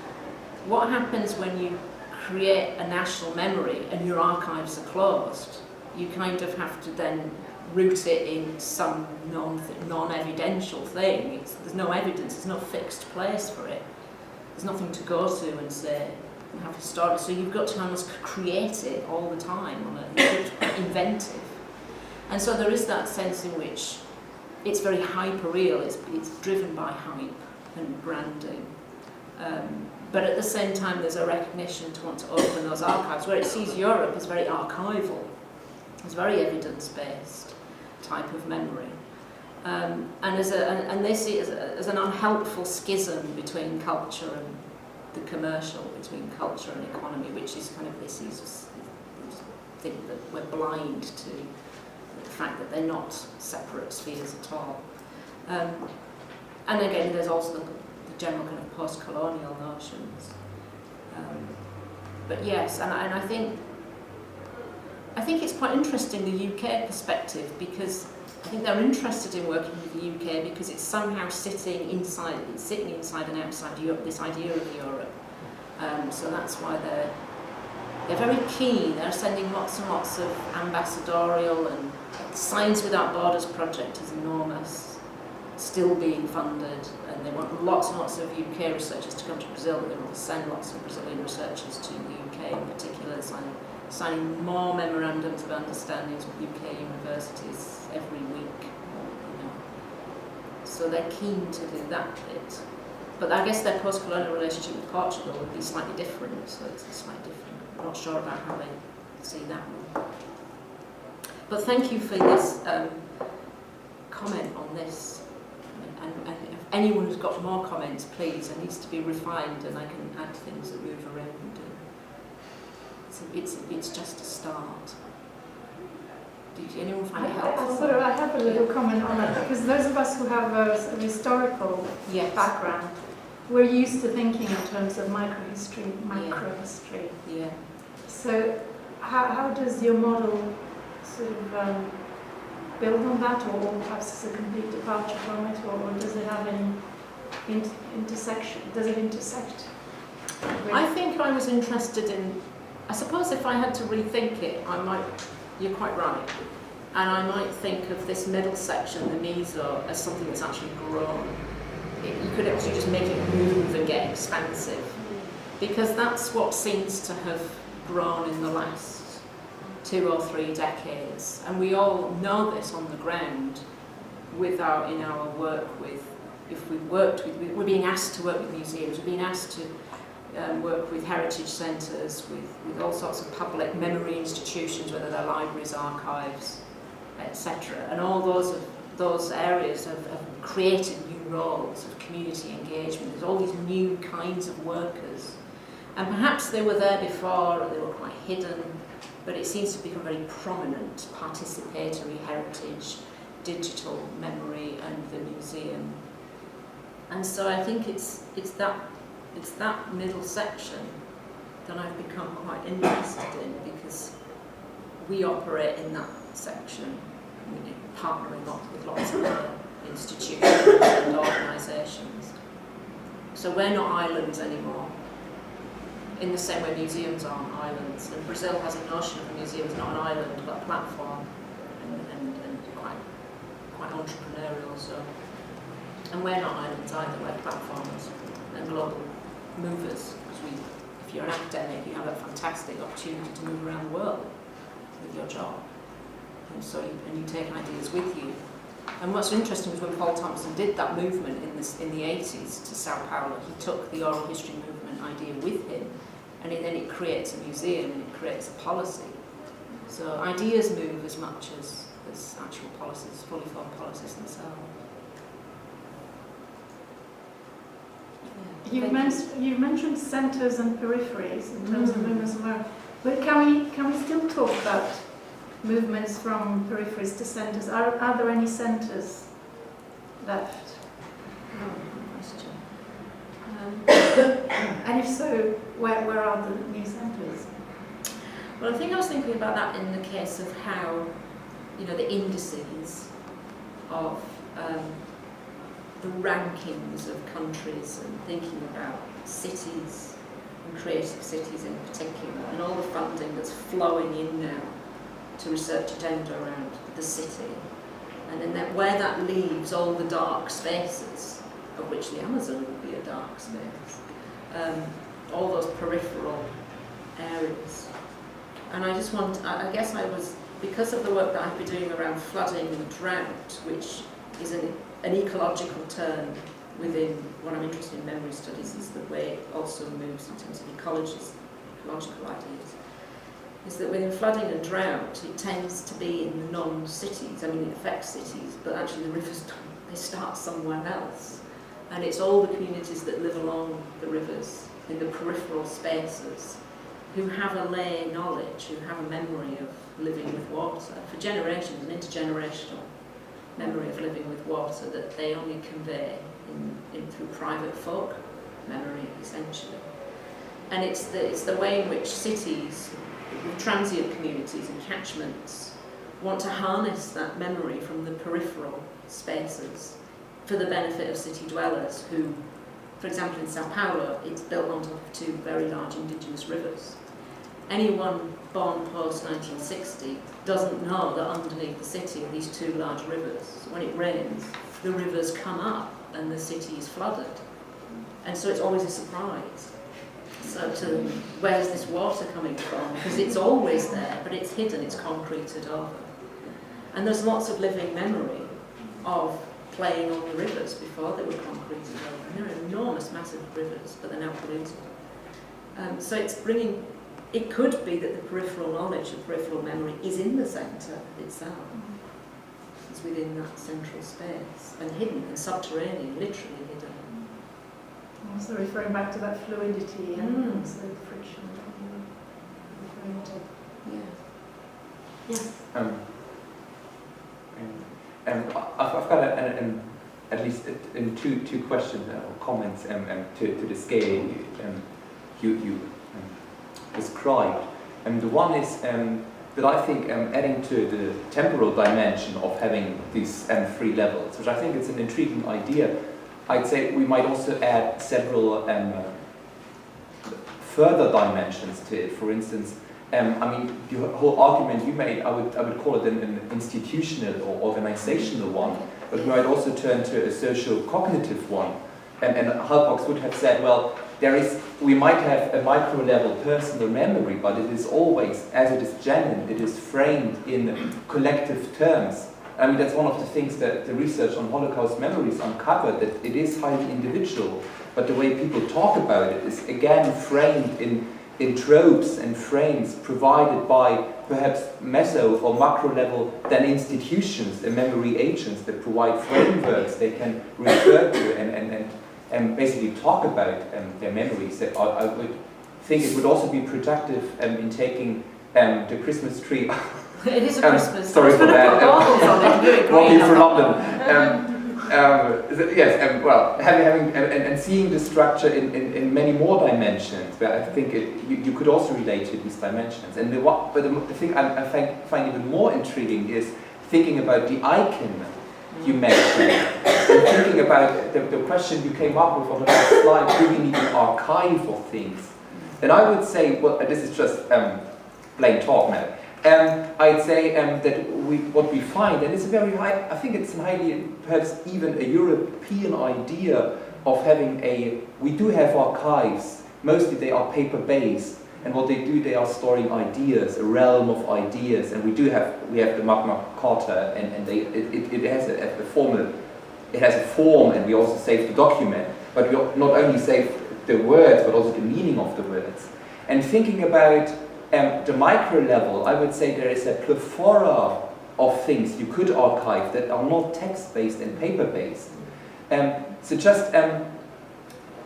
what happens when you create a national memory and your archives are closed. You kind of have to then root it in some non-evidential thing. There's no evidence, there's no fixed place for it. There's nothing to go to and say, and have historic. So you've got to almost create it all the time. It's quite inventive. And so there is that sense in which it's very hyper-real, it's driven by hype and branding. But at the same time, there's a recognition to want to open those archives, where it sees Europe as very archival, as very evidence-based type of memory. And they see it as an unhelpful schism between culture and the commercial, between culture and economy, which is kind of, they think that we're blind to the fact that they're not separate spheres at all. And again, there's also the general kind of post-colonial notions. But yes, and I think it's quite interesting, the UK perspective, because I think they're interested in working with the UK because it's somehow sitting inside and outside Europe, this idea of Europe. So that's why they're very keen. They're sending lots and lots of ambassadorial, and the Science Without Borders project is enormous, still being funded, and they want lots and lots of UK researchers to come to Brazil, but they want to send lots of Brazilian researchers to the UK in particular, signing more memorandums of understandings with UK universities every week. You know. So they're keen to do that bit. But I guess their post-colonial relationship with Portugal would be slightly different, so it's slightly different. I'm not sure about how they see that one. But thank you for this comment on this. And if anyone who's got more comments, please, it needs to be refined and I can add things that move around. It's just a start. Did anyone find it helpful? I have a little comment on that, because those of us who have a historical background, we're used to thinking in terms of microhistory, macrohistory. Yeah. So how does your model sort of build on that, or perhaps it's a complete departure from it, or does it have any intersection? Does it intersect? I think I was interested in, I suppose if I had to rethink it, you're quite right, and I might think of this middle section, the meso, as something that's actually grown. You could actually just make it move and get expansive, because that's what seems to have grown in the last 2 or 3 decades, and we all know this on the ground in our work with, we're being asked to work with museums, we're being asked to work with heritage centres, with all sorts of public memory institutions, whether they're libraries, archives, etc. And all those areas have created new roles of community engagement. There's all these new kinds of workers. And perhaps they were there before, or they were quite hidden, but it seems to become very prominent: participatory heritage, digital memory, and the museum. And so I think it's that middle section that I've become quite interested in, because we operate in that section, partnering with lots of other institutions and organisations. So we're not islands anymore, in the same way museums aren't islands. And Brazil has a notion of a museum as not an island, but a platform, and quite entrepreneurial. So, and we're not islands either, we're platforms and global movers, because if you're an academic, you have a fantastic opportunity to move around the world with your job, and so you take ideas with you. And what's interesting was when Paul Thompson did that movement in the 80s to São Paulo, he took the oral history movement idea with him, and then it creates a museum and it creates a policy. So ideas move as much as actual policies, fully formed policies themselves. You mentioned centres and peripheries in terms of movements of America, but can we still talk about movements from peripheries to centres? Are there any centres left? And if so, where are the new centres? Well, I think I was thinking about that in the case of how, the indices of the rankings of countries, and thinking about cities and creative cities in particular, and all the funding that's flowing in now to research agenda around the city, and then where that leaves all the dark spaces, of which the Amazon would be a dark space, all those peripheral areas. And I guess I was, because of the work that I've been doing around flooding and drought, which is an ecological term within what I'm interested in memory studies, is the way it also moves in terms of ecological ideas, is that within flooding and drought, it tends to be in the non-cities. I mean, it affects cities, but actually the rivers they start somewhere else. And it's all the communities that live along the rivers, in the peripheral spaces, who have a lay knowledge, who have a memory of living with water, for generations, an intergenerational memory of living with water that they only convey in through private folk memory, essentially. And it's the way in which cities, transient communities and catchments, want to harness that memory from the peripheral spaces for the benefit of city dwellers who For example, in São Paulo, it's built on top of two very large indigenous rivers. Anyone born post-1960 doesn't know that underneath the city are these two large rivers. So when it rains, the rivers come up and the city is flooded. And so it's always a surprise. So where's this water coming from? Because it's always there, but it's hidden, it's concreted over. And there's lots of living memory of playing on the rivers before they were concreted over. And they're enormous, massive rivers, but they're now polluted. So it's bringing, it could be that the peripheral knowledge, the peripheral memory is in the centre itself. It's within that central space, and hidden and subterranean, literally hidden. Also referring back to that fluidity and also the friction. Yeah. Yes. I've got at least two questions or comments to the scale you described. The one is that I think adding to the temporal dimension of having these three levels, which I think is an intriguing idea, I'd say we might also add several further dimensions to it. For instance, I mean, the whole argument you made, I would call it an institutional or organizational one, but we might also turn to a socio-cognitive one. And Halbbox would have said, well, we might have a micro-level personal memory, but it is always, as it is genuine, it is framed in collective terms. I mean, that's one of the things that the research on Holocaust memories uncovered, that it is highly individual, but the way people talk about it is again framed in tropes and frames provided by perhaps meso or macro level than institutions and memory agents that provide frameworks they can refer to and basically talk about their memories. So I would think it would also be productive in taking the Christmas tree. It is a Christmas. Sorry for that. Walking through London. Yes, well, having and seeing the structure in many more dimensions, but I think you could also relate to these dimensions. And the thing I find even more intriguing is thinking about the icon you mentioned, and thinking about the question you came up with on the last slide, do we need an archive of things? And I would say, well, this is just plain talk now. I'd say that what we find, and it's a very high, I think it's highly, perhaps even a European idea of having we do have archives, mostly they are paper-based, and what they do, they are storing ideas, a realm of ideas, and we have the Magna Carta, and it has a formal, it has a form, and we also save the document, but we not only save the words, but also the meaning of the words. And thinking about the micro level, I would say there is a plethora of things you could archive that are not text-based and paper-based. So just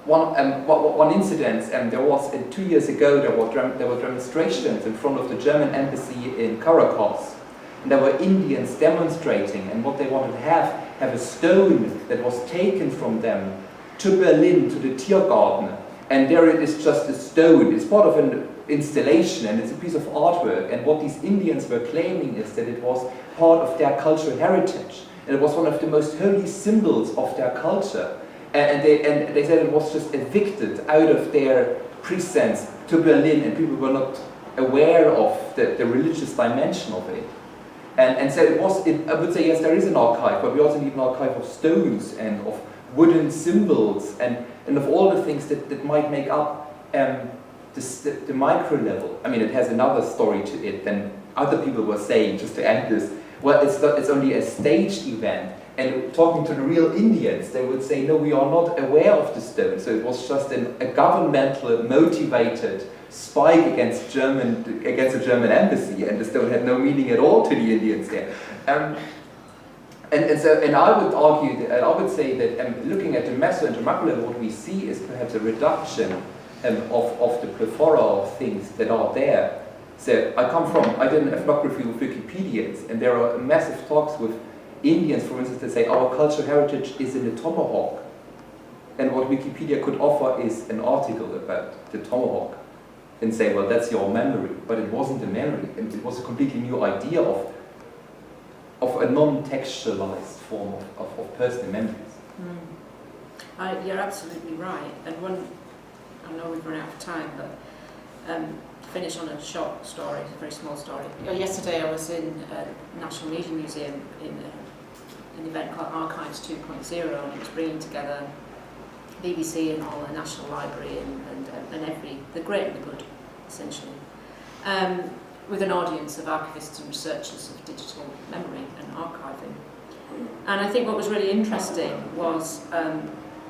one incident, there was 2 years ago there were demonstrations in front of the German embassy in Caracas, and there were Indians demonstrating, and what they wanted to have a stone that was taken from them to Berlin, to the Tiergarten, and there it is just a stone. It's part of an installation and it's a piece of artwork, and what these Indians were claiming is that it was part of their cultural heritage, and it was one of the most holy symbols of their culture, and they said it was just evicted out of their precincts to Berlin, and people were not aware of the religious dimension of it. And so I would say, yes, there is an archive, but we also need an archive of stones and of wooden symbols and of all the things that might make up the micro level. I mean, it has another story to it than other people were saying, just to end this. Well, it's only a staged event. And talking to the real Indians, they would say, no, we are not aware of the stone. So it was just a governmental motivated spike against the German embassy, and the stone had no meaning at all to the Indians there. And I would argue, I would say that looking at the meso and the macro level, what we see is perhaps a reduction of the plethora of things that are there. So I did an ethnography with Wikipedians, and there are massive talks with Indians, for instance, that say our cultural heritage is in the tomahawk. And what Wikipedia could offer is an article about the tomahawk and say, well, that's your memory. But it wasn't a memory, and it was a completely new idea of a non-textualized form of personal memories. You're absolutely right. And I know we've run out of time, but to finish on a short story, a very small story. Yesterday I was in National Media Museum in an event called Archives 2.0, and it was bringing together BBC and all the National Library and the great and the good, essentially, with an audience of archivists and researchers of digital memory and archiving. And I think what was really interesting was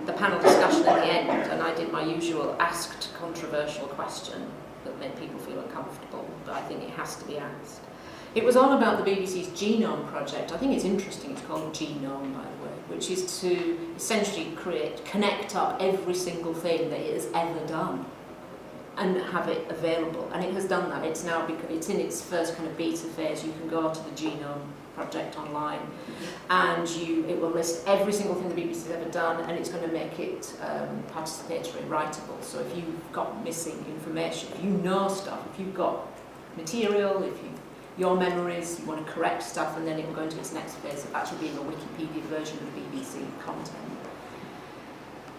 the panel discussion at the end, and I did my usual asked controversial question that made people feel uncomfortable, but I think it has to be asked. It was all about the BBC's Genome project. I think it's interesting, it's called Genome, by the way, which is to essentially connect up every single thing that it has ever done and have it available. And it has done that. It's now, it's in its first kind of beta phase. You can go to the Genome project online and it will list every single thing the BBC has ever done, and it's going to make it participatory, writable. So if you've got missing information, if you know stuff, if you've got material, your memories, you want to correct stuff, and then it will go into its next phase of actually being a Wikipedia version of the BBC content.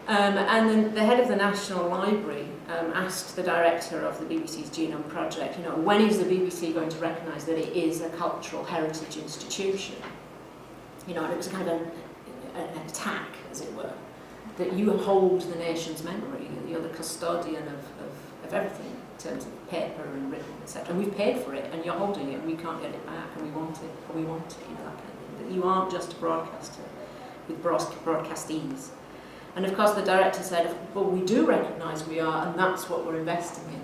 And then the head of the National Library asked the director of the BBC's Genome Project, when is the BBC going to recognise that it is a cultural heritage institution? And it was kind of an attack, as it were, that you hold the nation's memory, that you're the custodian of everything in terms of paper and written, etc. And we've paid for it, and you're holding it, and we can't get it back, and we want it, that kind of thing. That you aren't just a broadcaster with broadcastees. And of course the director said, well, we do recognise we are, and that's what we're investing in.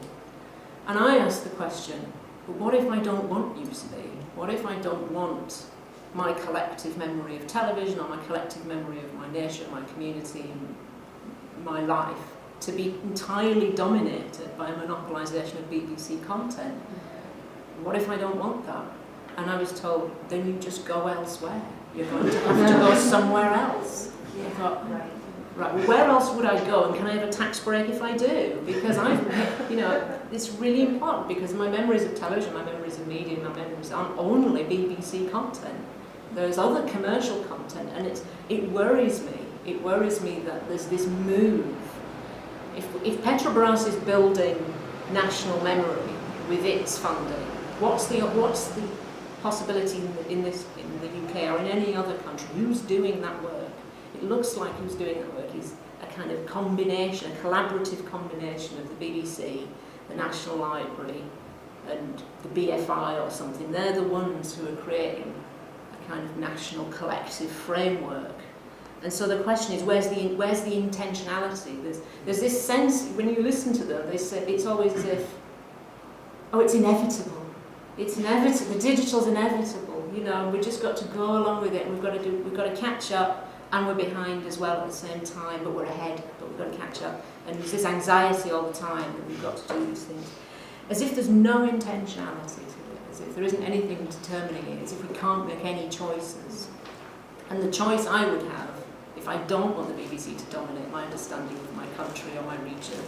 And I asked the question, but what if I don't want you to be? What if I don't want my collective memory of television, or my collective memory of my nation, my community, my life, to be entirely dominated by a monopolisation of BBC content? What if I don't want that? And I was told, then you just go elsewhere. You're going to have to go somewhere else. I thought, right, well, where else would I go, and can I have a tax break if I do? Because it's really important, because my memories of television, my memories of media, my memories aren't only BBC content. There's other commercial content, and it worries me. It worries me that there's this move. If Petrobras is building national memory with its funding, what's the possibility in the UK or in any other country? Who's doing that work? It looks like who's doing that work is a kind of combination, a collaborative combination of the BBC, the National Library, and the BFI or something. They're the ones who are creating a kind of national collective framework. And so the question is, where's the intentionality? There's this sense, when you listen to them, they say it's always as if, oh, it's inevitable. It's inevitable. The digital's inevitable. We've just got to go along with it. And we've got to catch up. And we're behind as well at the same time, but we're ahead, but we've got to catch up. And there's this anxiety all the time that we've got to do these things. As if there's no intentionality to it, as if there isn't anything determining it, as if we can't make any choices. And the choice I would have, if I don't want the BBC to dominate my understanding of my country or my region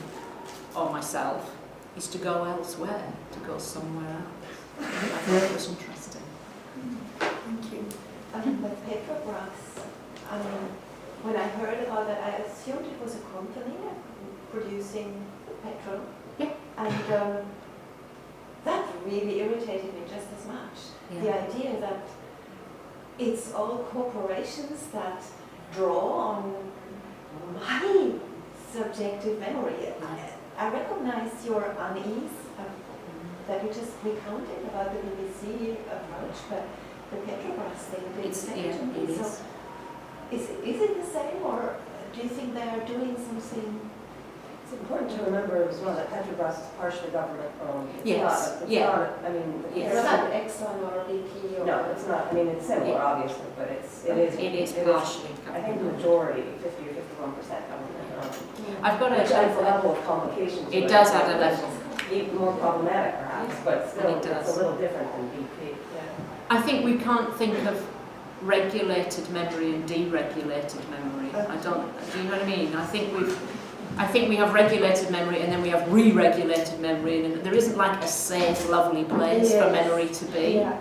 or myself, is to go elsewhere, to go somewhere else. I thought it was interesting. Thank you. With Petrobras, when I heard about that, I assumed it was a company producing petrol. Yeah. And that really irritated me just as much. Yeah. The idea that it's all corporations that draw on my subjective memory. I recognize your unease that you just recounted about the BBC approach, but the Petrobras thing didn't say to me. So is it the same, or do you think they are doing something? It's important to remember as well that Petrobras is partially government-owned. Yes. It's not, I mean, it's not Exxon or BP or... No, it's not. I mean, it's similar, obviously, but it is partially government. I think the majority, 50 or 51% government-owned. I've got which adds a level of complication to it. It does add a level. Even more problematic, perhaps, but still, it's a little different than BP. Yeah. I think we can't think of regulated memory and deregulated memory. I don't. Do you know what I mean? I think we have regulated memory, and then we have re-regulated memory, and there isn't like a safe, lovely place for memory to be. Yeah.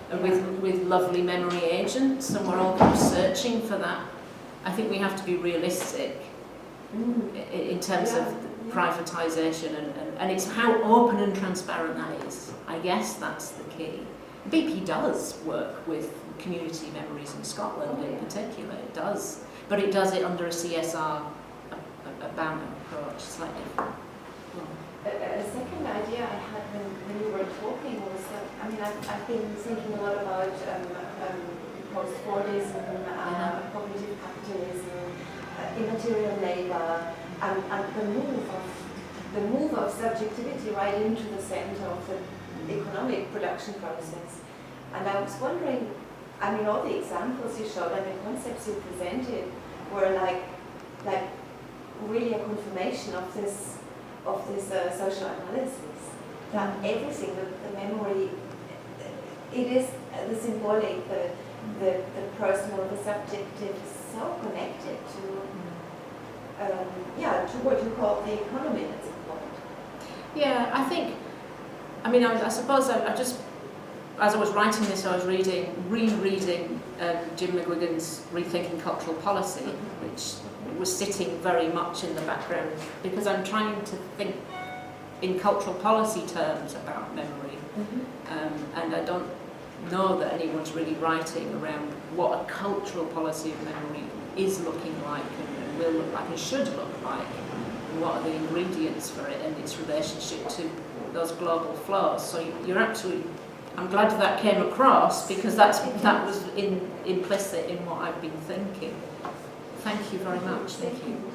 And with lovely memory agents, and we're all kind of searching for that. I think we have to be realistic in terms of privatisation, and it's how open and transparent that is. I guess that's the key. BP does work with community memories in Scotland in particular, it does, but it does it under a CSR, a BAM approach, slightly different. A second idea I had when you were talking was that, I mean, I've been thinking a lot about post-Fordism, cognitive capitalism, immaterial labour, and the move of subjectivity right into the centre of the economic production process. And I was wondering, I mean, all the examples you showed and the concepts you presented were like really a confirmation of this social analysis, that everything, the memory, it is the symbolic, the personal, the subjective, is so connected to what you call the economy at some point. Yeah, I think, I mean, I suppose I just, as I was writing this, I was rereading Jim McGuigan's Rethinking Cultural Policy, which was sitting very much in the background, because I'm trying to think in cultural policy terms about memory, and I don't know that anyone's really writing around what a cultural policy of memory is looking like and will look like and should look like, and what are the ingredients for it and its relationship to those global flows. So you're absolutely, I'm glad that came across, because that was implicit in what I've been thinking. Thank you very much. Thank you.